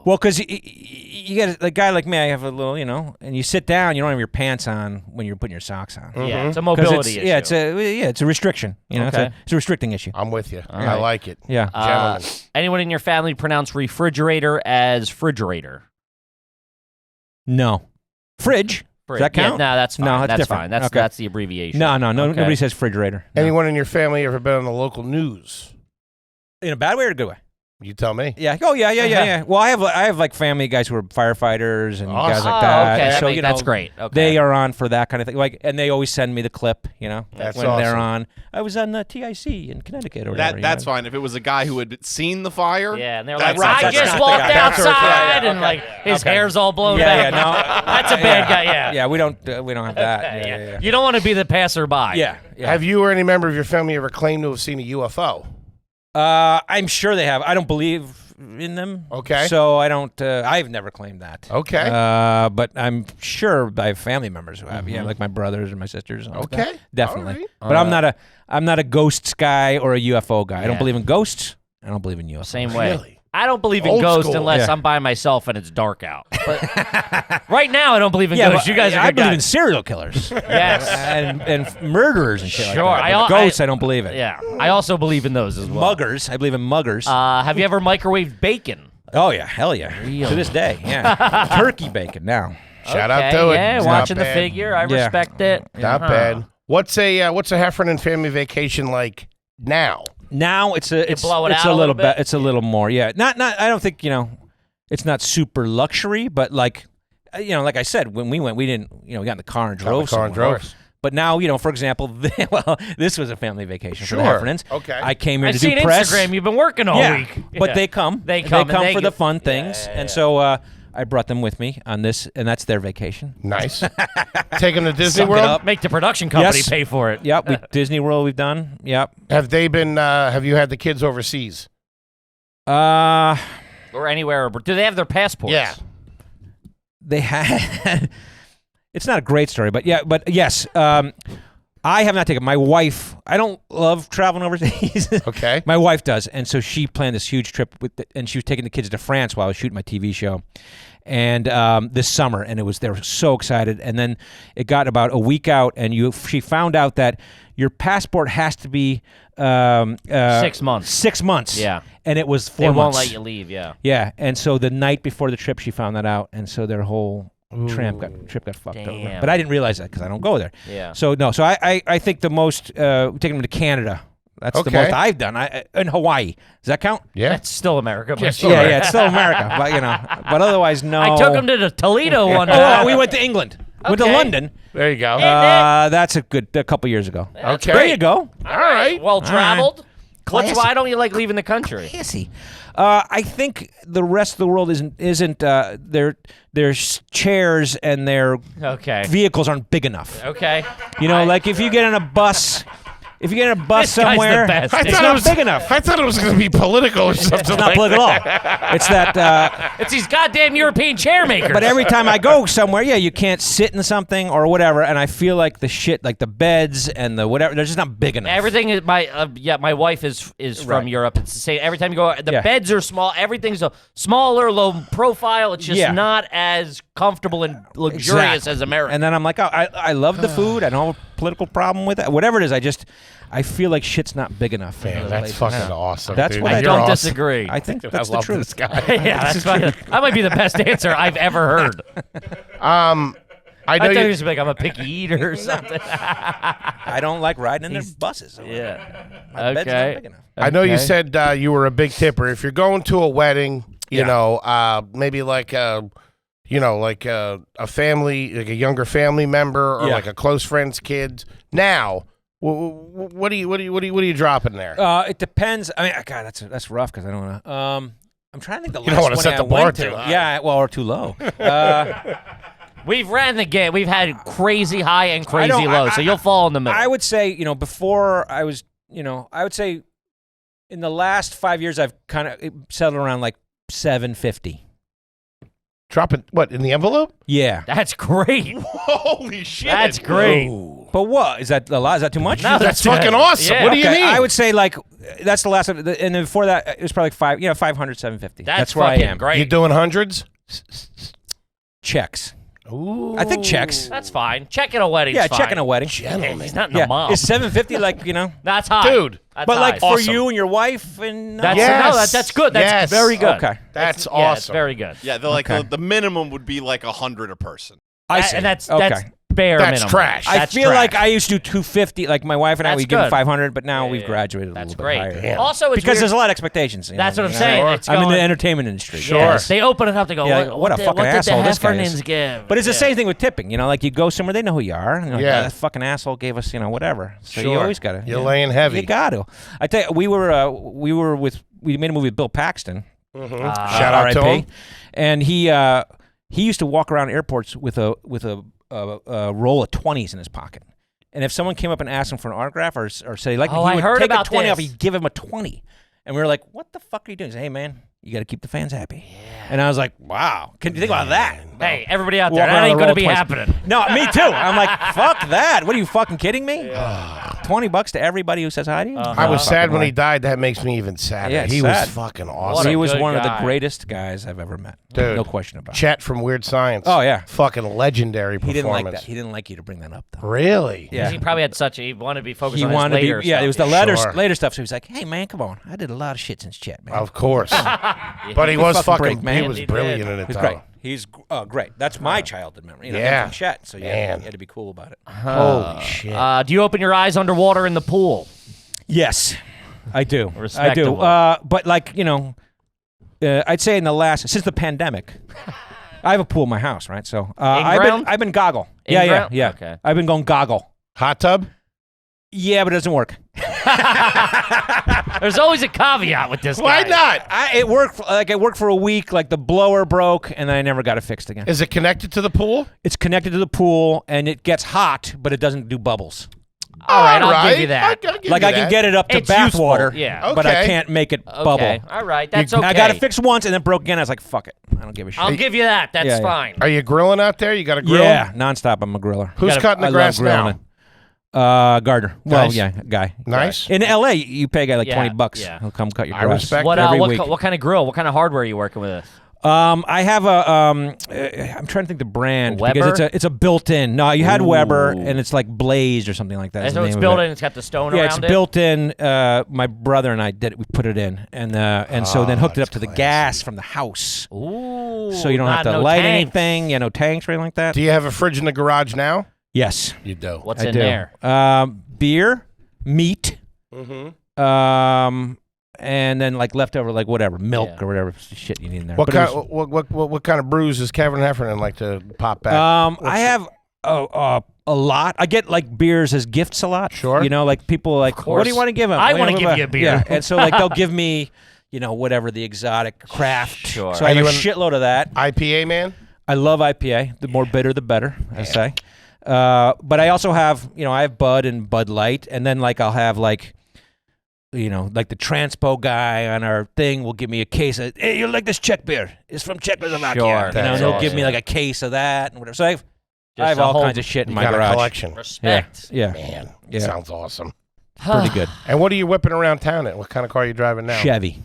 S5: Well, because you get a guy like me, I have a little, and you sit down, you don't have your pants on when you're putting your socks on.
S2: Yeah, it's a
S5: 'Cause
S2: mobility issue.
S5: it's a restriction.
S2: Okay.
S5: It's a restricting issue.
S1: I'm with you. I
S2: right.
S1: like it.
S5: Yeah.
S1: Gentlemen.
S2: Anyone in your family pronounce refrigerator as refrigerator?
S5: No. Fridge. Does that count?
S2: Yeah, no, that's fine.
S5: No, that's
S2: that's
S5: different.
S2: fine. That's
S5: Okay.
S2: that's the abbreviation.
S5: No,
S2: Okay.
S5: nobody says refrigerator. No.
S1: Anyone in your family ever been on the local news?
S5: In a bad way or a good way?
S1: You tell me.
S5: Yeah. Oh, yeah. Well, I have like family guys who are firefighters and guys
S1: Awesome.
S5: like that.
S2: Okay,
S5: So
S2: that's great. Okay.
S5: They are on for that kind of thing. Like, and they always send me the clip.
S1: That's
S5: when they're
S1: awesome.
S5: on. I was on the TIC in Connecticut or whatever.
S4: That's fine. If it was a guy who had seen the fire,
S2: Yeah, and they're
S4: That's
S2: like,
S4: not-
S2: I
S4: that's
S2: just
S4: not the
S2: walked
S4: guy.
S1: That's right.
S2: outside,
S1: Yeah,
S2: and like his hair's all blown
S5: Yeah,
S2: back.
S5: no,
S2: That's a bad guy. Yeah.
S5: Yeah, we don't have that. Yeah.
S2: You don't want to be the passerby.
S5: Yeah.
S1: Have you or any member of your family ever claimed to have seen a UFO?
S5: I'm sure they have. I don't believe in them.
S1: Okay.
S5: So I don't. I've never claimed that.
S1: Okay.
S5: But I'm sure I have family members who have. Yeah, like my brothers or my sisters. And
S1: Okay.
S5: like that. Definitely.
S1: All right.
S5: But I'm not a ghosts guy or a UFO guy. I don't
S2: Yeah.
S5: believe in ghosts. I don't believe in UFOs.
S2: Same way.
S1: Really?
S2: I don't believe in
S1: Old
S2: ghosts
S1: school.
S2: unless
S5: Yeah.
S2: I'm by myself and it's dark out. But right now, I don't believe in ghosts.
S5: but
S2: You guys are
S5: I
S2: good
S5: believe in
S2: guys.
S5: serial killers
S2: Yes.
S5: and murderers and shit
S2: Sure.
S5: like that. But ghosts, I don't believe it.
S2: Yeah. I also believe in those as well.
S5: Muggers, I believe in muggers.
S2: Have you ever microwaved bacon?
S5: Oh yeah, hell yeah.
S2: Really?
S5: To this day, yeah. Turkey bacon now.
S1: Shout out
S2: Okay,
S1: to it.
S2: Yeah,
S1: It's
S2: watching
S1: not
S2: the
S1: bad.
S2: figure. I
S5: Yeah.
S2: respect it.
S1: Not
S2: Uh-huh.
S1: bad. What's a Heffernan family vacation like now?
S5: Now it's a
S2: blow it
S5: it's
S2: out
S5: a
S2: a
S5: little
S2: little bit?
S5: It's a little more. Yeah. Not I don't think, it's not super luxury, but like like I said, when we went, we didn't, we got in the car and drove somewhere. But now, for example, well, this was a family vacation for the
S1: Sure.
S5: Heffernans.
S1: Okay.
S5: I came here
S2: I've
S5: to
S2: seen
S5: do press.
S2: Instagram. You've been working all
S5: Yeah,
S2: week.
S5: but
S2: Yeah.
S5: they come.
S2: They come and they
S5: for the
S2: get-
S5: fun things,
S2: yeah,
S5: and so I brought them with me on this, and that's their vacation.
S1: Nice. Take them to Disney
S5: Suck it
S1: World.
S5: up.
S2: Make the production company
S5: Yes.
S2: pay for it.
S5: Yep, Disney World we've done. Yep.
S1: Have they been? Have you had the kids overseas?
S2: Or anywhere. Do they have their passports?
S1: Yeah.
S5: They had. It's not a great story, but yes. I have not taken my wife. I don't love traveling overseas.
S1: Okay.
S5: My wife does, and so she planned this huge trip and she was taking the kids to France while I was shooting my TV show, and this summer, and they were so excited. And then it got about a week out, and she found out that your passport has to be
S2: 6 months.
S5: 6 months.
S2: Yeah.
S5: and it was 4
S2: They
S5: months.
S2: won't let you leave. Yeah.
S5: Yeah, and so the night before the trip, she found that out, and so their whole trip got fucked over.
S2: Damn.
S5: But I didn't realize that because I don't go there.
S2: Yeah.
S5: So no, I think the most taking them to Canada. That's the
S1: Okay.
S5: most I've done. In Hawaii. Does that count?
S1: Yeah.
S2: That's still America. But
S1: still
S5: Yeah,
S1: America.
S5: yeah, it's still America, but but otherwise no.
S2: I took them to Toledo one
S5: Oh,
S2: time.
S5: we went to England. Went to
S2: Okay.
S5: London.
S1: There you go.
S5: That's a couple years ago.
S1: okay.
S5: There you go.
S1: All right.
S2: Well traveled.
S5: Classy.
S2: Why don't you like leaving the country?
S5: Classy. I think the rest of the world isn't their chairs and their
S2: Okay.
S5: vehicles aren't big enough.
S2: Okay.
S5: Like if you get on a bus,
S2: This guy's the
S5: somewhere,
S2: best.
S1: I
S2: It's
S1: thought
S5: not
S1: it was
S5: big enough.
S1: I thought it was going to be political or something.
S5: It's not
S1: like
S5: political
S1: that.
S5: at all. It's that.
S2: It's these goddamn European chair makers.
S5: But every time I go somewhere, you can't sit in something or whatever, and I feel like the shit, like the beds and the whatever, they're just not big enough.
S2: Everything is my wife is from
S5: Right.
S2: Europe. It's the same. Every time you go, the
S5: Yeah.
S2: beds are small. Everything's a smaller, low profile. It's just
S5: Yeah.
S2: not as comfortable and luxurious
S5: Exactly.
S2: as America.
S5: And then I'm like, I love the food. I don't have a political problem with it. Whatever it is, I feel like shit's not big enough. in
S1: Man,
S5: those
S1: that's
S5: places.
S1: fucking
S5: Yeah.
S1: awesome.
S5: That's
S1: dude.
S5: what
S2: I
S5: I
S1: You're
S2: don't
S1: awesome.
S2: disagree.
S5: I think
S1: I
S5: that's the
S1: love
S5: truth.
S1: this guy.
S2: yeah, that's fine. That might be the best answer I've ever heard.
S1: I know
S2: I thought
S1: you.
S2: you was like I'm a picky eater or something.
S5: I don't like riding in their buses.
S2: yeah.
S5: My bed's not big enough.
S1: I know you
S2: Okay.
S1: said you were a big tipper. If you're going to a wedding, you
S5: Yeah.
S1: know, maybe like a family, like a younger family member, or
S5: Yeah.
S1: like a close friend's kids. Now, what are you dropping there?
S5: It depends. I mean, God, that's rough because I don't want to. I'm trying to think the
S1: You don't
S5: last
S1: wanna
S5: one
S1: set
S5: I
S1: the bar
S5: went
S1: too
S5: to.
S1: high.
S5: Yeah, well, or too low.
S2: We've ran the game. We've had crazy high and crazy
S5: don't-
S2: low, so you'll fall in the middle.
S5: I would say, before I was, I would say in the last 5 years, I've kind of settled around like 750.
S1: Dropping what in the envelope?
S5: Yeah.
S2: That's great.
S4: Holy shit.
S2: That's great.
S5: But what? Is that a lot? Is that too much?
S2: No,
S1: That's
S2: good.
S1: fucking awesome.
S2: Yeah.
S1: What do you
S5: Okay,
S1: mean?
S5: I would say like that's the last, and then before that it was probably like 500, 750.
S2: That's
S5: where I
S2: fucking
S5: am.
S2: great.
S1: You doing hundreds?
S5: Checks.
S1: Ooh,
S5: I think checks.
S2: That's fine. Checking a wedding.
S5: Yeah,
S2: fine.
S5: checking a wedding.
S1: Gentlemen.
S2: He's not in
S5: Yeah,
S2: the mom.
S5: is 750 like
S2: That's high,
S1: Dude.
S2: That's
S5: but like
S2: high.
S5: for
S1: Awesome.
S5: you and your wife and
S2: That's
S1: Yes.
S2: that's good. That's
S1: Yes.
S2: very good.
S5: Okay.
S1: That's
S2: Yeah, it's
S1: awesome.
S2: very good.
S4: Yeah, they're like the minimum would be like 100 a person.
S5: I see.
S2: And that's
S5: okay.
S2: bare
S1: That's
S2: minimum.
S1: trash.
S5: I
S2: That's
S5: feel
S2: trash.
S5: like I used to do 250. Like my wife and I,
S2: That's
S5: we give them
S2: good.
S5: 500, but now we've
S2: Yeah.
S5: graduated a
S2: That's
S5: little
S2: great.
S5: bit higher.
S1: Damn.
S2: Also, it's
S5: Because
S2: weird.
S5: there's a lot of expectations.
S2: That's what I'm saying. It's
S5: I'm in the
S2: going-
S5: entertainment industry.
S1: Sure.
S2: Yes, they open it up. They go,
S5: Yeah, what a fucking asshole
S2: did the
S5: this guy is.
S2: Heffernans give?
S5: But it's the
S2: Yeah.
S5: same thing with tipping. Like you go somewhere, they know who you are. And
S1: Yeah.
S5: that fucking asshole gave us, whatever. So you
S1: Sure.
S5: always got to.
S1: You're laying heavy.
S5: You got to. I tell you, we made a movie with Bill Paxton.
S1: Shout out to
S5: R.I.P.
S1: him.
S5: And he used to walk around airports with a roll of 20s in his pocket. And if someone came up and asked him for an autograph or say like,
S2: Oh,
S5: he
S2: I
S5: would
S2: heard
S5: take
S2: about
S5: a 20 off,
S2: this.
S5: he'd give him a 20. And we were like, what the fuck are you doing? He said, hey man, You got to keep the fans happy. And I was like, wow. Can you think about that?
S2: Hey, everybody out there,
S5: Walking
S2: that
S5: around
S2: ain't
S5: the
S2: going to
S5: roll
S2: be
S5: twice.
S2: happening.
S5: No, me too. I'm like, fuck that. What are you fucking kidding me? $20 to everybody who says hi to you?
S1: I was
S5: Fucking
S1: sad when
S5: way.
S1: he died. That makes me even sadder.
S5: Yeah, it's
S1: he
S5: sad.
S1: was fucking
S2: What
S1: awesome.
S2: a
S5: He was
S2: good
S5: one of the
S2: guy.
S5: greatest guys I've ever met.
S1: Dude.
S5: No question about it.
S1: Chet from Weird Science.
S5: Oh, yeah.
S1: Fucking legendary
S5: He
S1: performance.
S5: didn't like that. He didn't like you to bring that up, though.
S1: Really?
S5: Yeah.
S2: He probably had he wanted to be focused
S5: He
S2: on his
S5: wanted
S2: later
S5: to be, yeah, it was the
S2: stuff.
S5: later stuff. So he was like, hey, man, come on. I did a lot of shit since Chet, man.
S1: Of course. But he
S5: Give me
S1: was
S5: a fucking
S1: fucking,
S5: break, man.
S1: he was
S2: He
S1: brilliant
S2: did.
S1: in it,
S5: He's
S1: though.
S5: great. He's great. That's my childhood memory. You know,
S1: Yeah.
S5: him from Chet. So
S1: Man.
S5: you had to be cool about it.
S1: Holy shit.
S2: Do you open your eyes underwater in the pool?
S5: Yes, I do. I do.
S2: Respectable.
S5: But like, you know, I'd say since the pandemic, I have a pool in my house, right? So
S2: In-ground?
S5: I've been goggle.
S2: In-ground?
S5: Yeah.
S2: Okay.
S5: I've been going goggle.
S1: Hot tub?
S5: Yeah, but it doesn't work.
S2: There's always a caveat with this
S1: Why
S2: guy.
S1: not?
S5: It worked for a week. Like the blower broke, and then I never got it fixed again.
S1: Is it connected to the pool?
S5: It's connected to the pool, and it gets hot, but it doesn't do bubbles.
S2: All right, I'll give you that.
S1: I'll give
S5: Like
S1: you
S5: I can
S1: that.
S5: get it up to
S2: It's
S5: bath
S2: useful,
S5: water,
S2: yeah.
S5: but I
S1: Okay.
S5: can't make it
S2: Okay.
S5: bubble.
S2: All right, that's okay.
S5: I got it fixed once, and then broke again. I was like, fuck it. I don't give a shit.
S2: I'll give you that. That's
S5: Yeah, yeah.
S2: fine.
S1: Are you grilling out there? You got a grill?
S5: Yeah, nonstop. I'm a griller.
S1: Who's
S2: gotta-
S1: cutting the
S5: I
S1: grass
S5: love grilling.
S1: now?
S5: Gardner. Well,
S1: Nice.
S5: yeah, guy.
S1: Nice.
S5: In LA, you pay a guy like
S2: Yeah,
S5: $20.
S2: yeah.
S5: He'll come cut your
S1: I
S5: grass.
S1: respect
S2: What,
S5: every
S2: what,
S5: week.
S2: what kind of grill? What kind of hardware are you working with?
S5: I have a. I'm trying to think the brand
S2: Weber?
S5: because it's a built-in. No, you had Weber, and it's like Blazed or something like that. is
S2: So
S5: the
S2: it's
S5: name of
S2: built
S5: it.
S2: in. It's got the stone
S5: Yeah,
S2: around
S5: it's
S2: it.
S5: built in. My brother and I did it. We put it in, and so then hooked it up to the gas from the house,
S2: Ooh.
S5: so you don't have to
S2: no
S5: light
S2: tanks.
S5: anything. Yeah, no tanks or anything like that.
S1: Do you have a fridge in the garage now?
S5: Yes,
S1: You do.
S2: What's
S5: I
S2: in
S5: do.
S2: there?
S5: Beer, meat,
S1: Mm-hmm.
S5: and then like leftover, like whatever, milk
S2: Yeah.
S5: or whatever shit you need in there.
S1: What
S5: But it
S1: kind?
S5: was-
S1: What kind of brews does Kevin Heffernan like to pop back?
S5: I have a lot. I get like beers as gifts a lot.
S1: Sure.
S5: You know, like people like,
S2: course.
S5: what do you want to give them?
S2: I
S5: What do
S2: wanna
S5: you
S2: give
S5: want?
S2: you a beer.
S5: Yeah, and so like they'll give me, you know, whatever the exotic craft.
S2: Sure.
S5: So
S1: Are
S5: I have
S1: you
S5: a
S1: an-
S5: shitload of that.
S1: IPA man.
S5: I love IPA. The more bitter, the better, I say. But I also have, you know, I have Bud and Bud Light, and then like I'll have like, you know, like the Transpo guy on our thing will give me a case of, hey, you like this Czech beer? It's from Czechoslovakia.
S2: Sure.
S5: You know, and
S1: That's
S5: he'll give me
S1: awesome.
S5: like a case of that and whatever. So I have
S2: Just a
S5: all
S2: whole-
S5: kinds of shit in
S1: You
S5: my
S1: got
S5: garage.
S1: a collection.
S2: Respect.
S5: Yeah,
S1: Man,
S5: Yeah.
S1: sounds awesome.
S5: pretty good.
S1: And what are you whipping around town in? What kind of car are you driving now?
S5: Chevy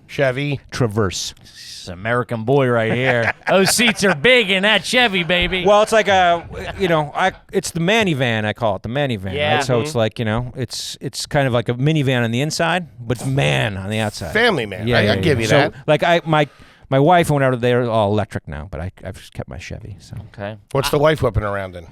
S1: Chevy.
S5: Traverse.
S2: This American boy right here. Those seats are big in that Chevy, baby.
S5: Well, it's like a, you know, it's the minivan. I call it the minivan.
S2: Yeah.
S5: Right? So it's like, you know, it's kind of like a minivan on the inside, but it's man on the outside.
S1: Family man.
S5: Yeah,
S1: I give you
S5: so,
S1: that.
S5: like my wife and whatever, they're all electric now, but I've just kept my Chevy. So
S2: Okay.
S1: What's the wife whipping around in?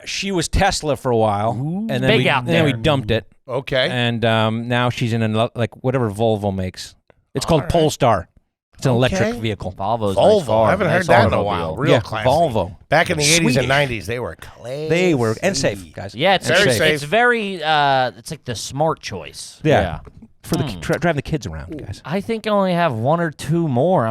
S5: she was Tesla for a while, and then
S2: Big
S5: we,
S2: out
S5: then we
S2: there.
S5: dumped it,
S1: Okay.
S5: and now she's in like whatever Volvo makes. It's called Polestar. It's an electric
S1: Okay.
S5: vehicle.
S2: Volvo's
S1: Volvo.
S2: nice car.
S1: I haven't heard
S2: Nice
S1: that in a
S2: automobile.
S1: while. Real
S5: yeah,
S1: classy.
S5: Volvo.
S1: Back in the 80s and
S5: Swedish.
S1: 90s, they were classy.
S5: They were and safe, guys.
S2: Yeah, it's
S1: Very
S2: it's,
S1: safe.
S2: it's very it's like the smart choice.
S5: Yeah. For the driving the kids around, guys.
S2: I think I only have one or two more.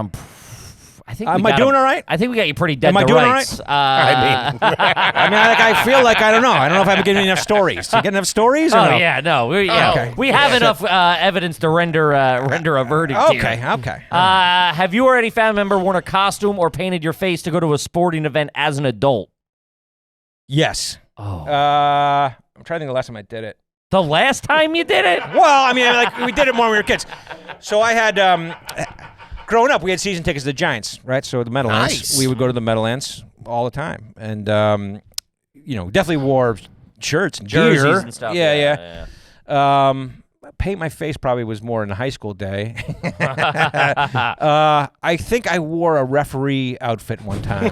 S2: I think.
S5: Am
S2: we
S5: I
S2: got
S5: doing
S2: 'em-
S5: all right?
S2: I think we got you pretty dead
S5: Am I
S2: to
S5: doing all
S2: rights.
S1: I mean,
S5: I mean, I feel like I don't know. I don't know if I'm getting enough stories. You get enough stories or
S2: Oh
S5: no?
S2: yeah, no,
S5: Okay.
S2: we have enough evidence to render a verdict here.
S5: Okay.
S2: Have you or any family member worn a costume or painted your face to go to a sporting event as an adult?
S5: Yes.
S2: Oh,
S5: I'm trying to think the last time I did it.
S2: the last time you did it?
S5: Well, I mean, like we did it when we were kids. So I had, growing up, we had season tickets to the Giants, right? So the Meadowlands,
S1: Nice.
S5: we would go to the Meadowlands all the time, and you know, definitely wore shirts and
S2: Jerseys
S5: gear.
S2: and stuff.
S5: Yeah. Paint my face probably was more in the high school day. I think I wore a referee outfit one time.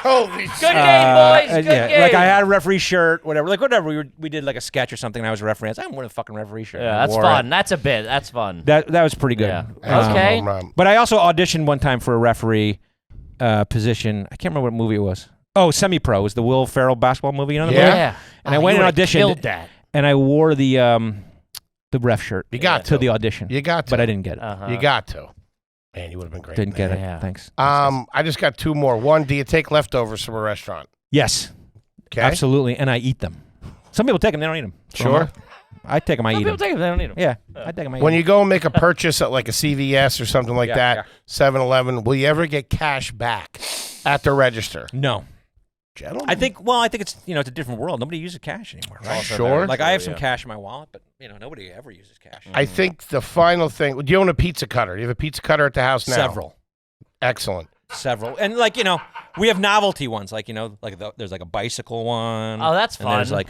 S1: holy
S2: Good game, boys. Good
S5: yeah,
S2: game.
S5: like I had a referee shirt, whatever. Like whatever. We did like a sketch or something. And I was a referee. I was like, I'm wearing a fucking referee shirt.
S2: Yeah,
S5: I
S2: that's
S5: wore
S2: fun.
S5: it.
S2: That's a bit. That's fun.
S5: That was pretty good.
S2: Yeah.
S1: That's a
S2: Okay.
S1: home run.
S5: But I also auditioned one time for a referee position. I can't remember what movie it was. Oh, Semi-Pro was the Will Ferrell basketball movie. You know the movie?
S2: Yeah.
S5: And I
S2: Oh,
S5: went
S2: you
S5: and
S2: would've
S5: auditioned.
S2: Killed that.
S5: And I wore the ref shirt.
S1: You got
S5: to the audition.
S1: You got to.
S5: But I didn't get it.
S2: Uh-huh.
S1: You got to. Man, you would have been great.
S5: Didn't get it.
S2: Yeah.
S5: Thanks.
S1: I just got two more. One, do you take leftovers from a restaurant?
S5: Yes,
S1: Okay.
S5: absolutely. And I eat them. Some people take them. They don't eat them.
S1: Sure.
S5: I take them. I eat
S2: People
S5: them.
S2: take them. They don't need them.
S5: Yeah, I take them.
S1: When you go and make a purchase at like a CVS or something like that, 7-Eleven, will you ever get cash back at the register?
S5: No.
S1: Gentlemen.
S5: I think it's it's a different world. Nobody uses cash anymore, right?
S1: Sure.
S5: Like I have some cash in my wallet, but nobody ever uses cash.
S1: I think the final thing. Do you own a pizza cutter? Do you have a pizza cutter at the house now?
S5: Several.
S1: Excellent.
S5: Several. And we have novelty ones, there's like a bicycle one.
S2: Oh, that's
S5: and
S2: fun.
S5: there's like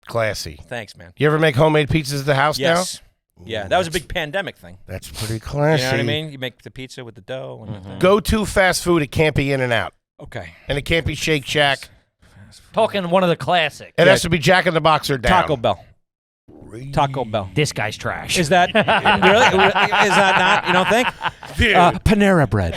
S1: Classy.
S5: thanks, man.
S1: You ever make homemade pizzas at the house now?
S5: Yes. Yeah, that was a big pandemic thing.
S1: That's pretty
S5: You
S1: classy.
S5: know what I mean? You make the pizza with the dough. And
S1: Go-to fast food, it can't be In-N-Out.
S5: Okay.
S1: And it can't be Shake Shack.
S2: Talking one of the classics.
S1: It has to be Jack in the Box or down.
S5: Taco Bell. Taco Bell.
S2: This guy's trash.
S5: Is that really? Is that not? You don't think? Panera Bread.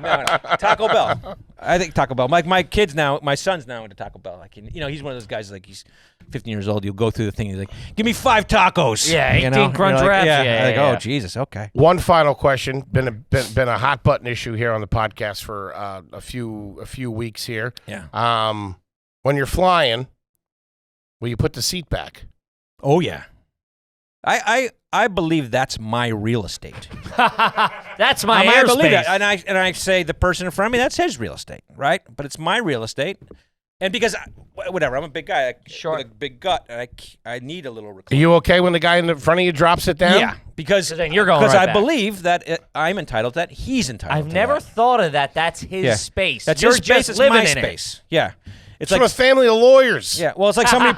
S5: no. Taco Bell. I think Taco Bell. My kids now, my son's now into Taco Bell. Like he's one of those guys. Like he's 15 years old. You'll go through the thing. He's like, "Give me 5 tacos."
S2: Yeah, 18 crunch
S5: You're
S2: wraps.
S5: Like,
S2: Yeah,
S5: like,
S2: yeah.
S5: oh Jesus. Okay.
S1: One final question. Been a hot button issue here on the podcast for a few weeks here.
S5: Yeah.
S1: When you're flying, will you put the seat back?
S5: Oh yeah. I believe that's my real estate.
S2: That's my
S5: I believe
S2: airspace.
S5: that, and I say the person in front of me, that's his real estate, right? But it's my real estate, and because whatever, I'm a big guy,
S2: Sure.
S5: with a big gut, and I need a little
S1: Are
S5: recline.
S1: you okay when the guy in the front of you drops it down?
S5: Yeah, because
S2: So then you're going right
S5: I
S2: back.
S5: believe that I'm entitled to that. He's entitled.
S2: I've
S5: to
S2: never
S5: that.
S2: thought of that. That's his
S5: Yeah.
S2: space.
S5: That's
S2: You're
S5: his space.
S2: just
S5: It's
S2: living
S5: my
S2: in
S5: space. Yeah, it's
S1: It's from a
S5: like
S1: family of lawyers.
S5: yeah. Well, it's like somebody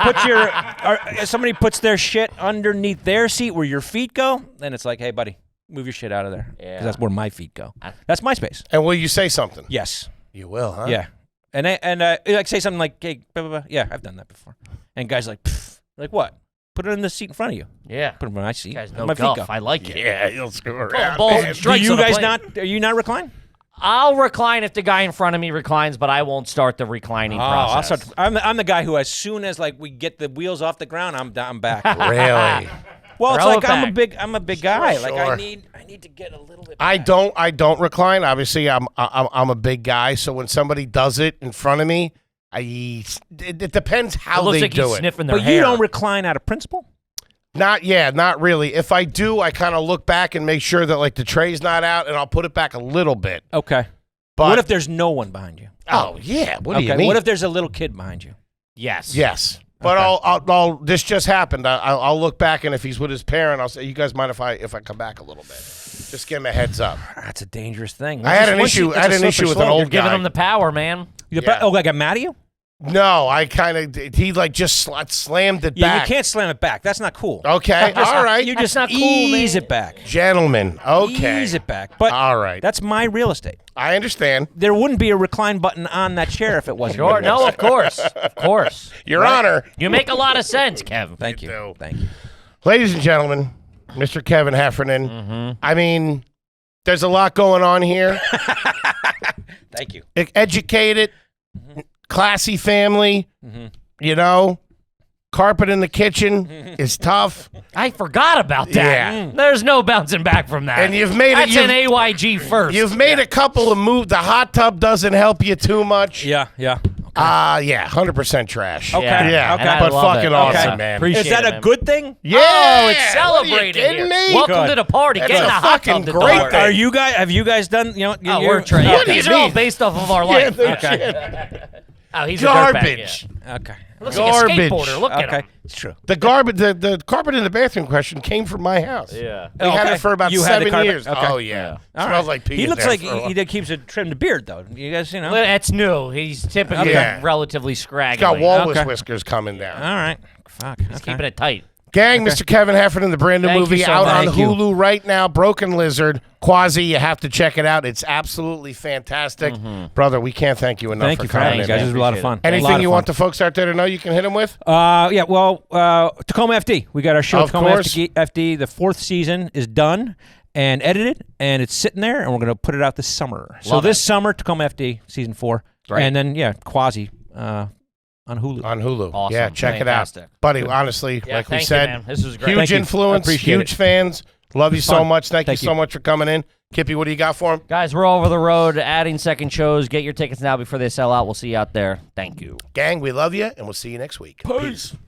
S5: somebody puts their shit underneath their seat where your feet go. Then it's like, hey, buddy, move your shit out of there.
S2: Yeah.
S5: 'Cause that's where my feet go. That's my space.
S1: And will you say something?
S5: Yes.
S1: You will, huh?
S5: Yeah. And like say something like, hey, blah, blah, blah. Yeah, I've done that before. And guys like, pfft. Like what? Put it in the seat in front of you.
S2: Yeah.
S5: Put it in my seat.
S2: Guys,
S5: Let
S2: no
S5: my feet
S2: guff.
S5: go.
S2: I like it.
S1: Yeah, you'll screw
S2: Pull
S1: around.
S2: balls
S1: man.
S2: and
S5: Do
S2: strikes
S5: you
S2: on a
S5: guys
S2: plane.
S5: not? Are you not recline?
S2: I'll recline if the guy in front of me reclines, but I won't start the reclining process.
S5: I'll start. I'm the guy who, as soon as like we get the wheels off the ground, I'm back.
S1: Really?
S5: Well, it's
S2: Throw
S5: like
S2: it back.
S5: I'm a big guy. Like
S1: Sure.
S5: I need to get a little bit.
S1: I
S5: back.
S1: don't recline. Obviously, I'm a big guy, so when somebody does it in front of me, it depends
S2: It
S1: how
S2: looks
S1: they
S2: like
S1: do
S2: he's
S1: it.
S2: sniffing their
S5: But
S2: hair.
S5: you don't recline out of principle.
S1: Not really. If I do, I kind of look back and make sure that like the tray's not out, and I'll put it back a little bit.
S5: Okay.
S1: But
S5: What if there's no one behind you?
S1: oh yeah, what do you
S5: Okay.
S1: mean?
S5: What if there's a little kid behind you?
S2: Yes.
S1: yes, but
S5: Okay.
S1: I'll this just happened. I'll look back, and if he's with his parent, I'll say, "You guys mind if I come back a little bit? Just give him a heads up."
S5: That's a dangerous thing.
S1: I had an
S5: Once you-
S1: issue. I had
S5: that's
S1: an
S5: a
S1: issue
S5: slippery
S1: with an
S5: slope.
S1: old
S2: You're giving
S1: guy.
S2: him the power, man.
S1: Yeah.
S5: Oh, I got mad at you?
S1: No, I kind of he like just slammed it
S5: Yeah,
S1: back.
S5: you can't slam it back. That's not cool.
S1: Okay, all right,
S5: You
S2: That's
S5: just
S2: not cool,
S5: ease
S2: man.
S5: it back.
S1: gentlemen. Okay,
S5: Ease it back. But
S1: all right.
S5: that's my real estate.
S1: I understand,
S5: There wouldn't be a recline button on that chair if it wasn't.
S2: Sure.
S5: your real
S2: No,
S5: estate.
S2: of course. Of course.
S1: Your Honor.
S2: You make a lot of sense, Kev.
S5: Thank
S1: You
S5: you.
S1: do.
S5: Thank you.
S1: Ladies and gentlemen, Mr. Kevin Heffernan.
S2: Mm-hmm.
S1: I mean, there's a lot going on here.
S5: Thank you.
S1: Educated, classy family.
S5: Mm-hmm.
S1: You know, carpet in the kitchen is tough,
S2: I forgot about that.
S1: Yeah.
S2: There's no bouncing back from that.
S1: and you've made it.
S2: That's an AYG first.
S1: You've made a couple of moves. The hot tub doesn't help you too much.
S5: Yeah.
S1: Yeah, 100% trash.
S5: Okay.
S1: Yeah,
S5: Okay.
S2: And I
S1: but
S2: love
S1: fucking
S2: it.
S1: awesome,
S2: Okay.
S1: man.
S2: Appreciate
S5: Is that
S2: it,
S5: a
S2: man.
S5: good thing?
S1: Yeah,
S2: Oh, it's
S1: what are you
S2: celebrating
S1: kidding
S2: here.
S1: me?
S2: Welcome
S5: Good.
S2: to the party.
S1: That's
S2: Get in
S1: a
S2: the hot
S1: fucking
S2: tub to
S1: great
S2: party.
S1: thing.
S5: Are you guys? Have you guys done? You know,
S2: Oh,
S5: you're-
S2: we're trained.
S1: What do you
S2: These are all
S1: mean?
S2: based off of our
S1: Yeah,
S2: life.
S1: no
S5: Okay.
S1: shit.
S2: Oh, he's a dirtbag,
S1: Garbage.
S5: Okay.
S2: yeah. Looks like a
S1: Garbage.
S2: skateboarder. Look at
S5: Okay.
S2: him.
S5: It's true.
S1: The garbage, the carpet in the bathroom question came from my house.
S2: Yeah.
S1: We had
S5: Okay.
S1: it for about
S5: You had the
S1: 7
S5: carpet?
S1: years.
S5: Okay.
S1: Oh yeah,
S5: All
S1: smells
S5: right.
S1: like pee.
S5: He
S1: in
S5: looks
S1: there
S5: like
S1: for a while.
S5: he keeps a trimmed beard though. You guys, you know.
S2: Well, that's new. He's typically
S1: Yeah.
S2: relatively scraggly.
S1: Got walrus
S5: Okay.
S1: whiskers coming down.
S5: All right. Fuck.
S2: He's keeping it tight.
S1: Gang, Mr. Kevin Heffernan, the brand new
S2: Thank
S1: movie
S2: you so
S1: out
S2: much.
S1: on
S5: Thank you.
S1: Hulu right now. Broken Lizard, Quasi. You have to check it out. It's absolutely fantastic, brother. We can't thank you enough
S5: Thank
S1: for
S5: you for
S1: coming
S5: having
S1: in.
S5: me, guys. This
S1: man.
S5: was a lot of fun.
S1: Anything you want the folks out there to know you can hit them with?
S5: Yeah, well, Tacoma FD. We got our show
S1: Of
S5: Tacoma
S1: course.
S5: FD. The 4th season is done and edited, and it's sitting there, and we're going to put it out this summer. So
S2: Love
S5: this
S2: it.
S5: summer, Tacoma FD, season 4.
S2: Great.
S5: And then, yeah, Quasi on Hulu.
S1: On Hulu.
S2: Awesome.
S1: Yeah, check
S2: Fantastic.
S1: it out. Buddy, honestly,
S2: Yeah,
S1: like we
S2: thank you,
S1: said,
S2: man. This was great.
S1: huge
S5: Thank you.
S1: influence,
S5: Appreciate
S1: huge
S5: it.
S1: fans. Love you so
S5: fun.
S1: much. Thank you
S5: Thank
S1: so
S5: you.
S1: much for coming in. Kippy, what do you got for him?
S2: Guys, we're over the road adding second shows. Get your tickets now before they sell out. We'll see you out there. Thank you.
S1: Gang, we love you, and we'll see you next week. Peace.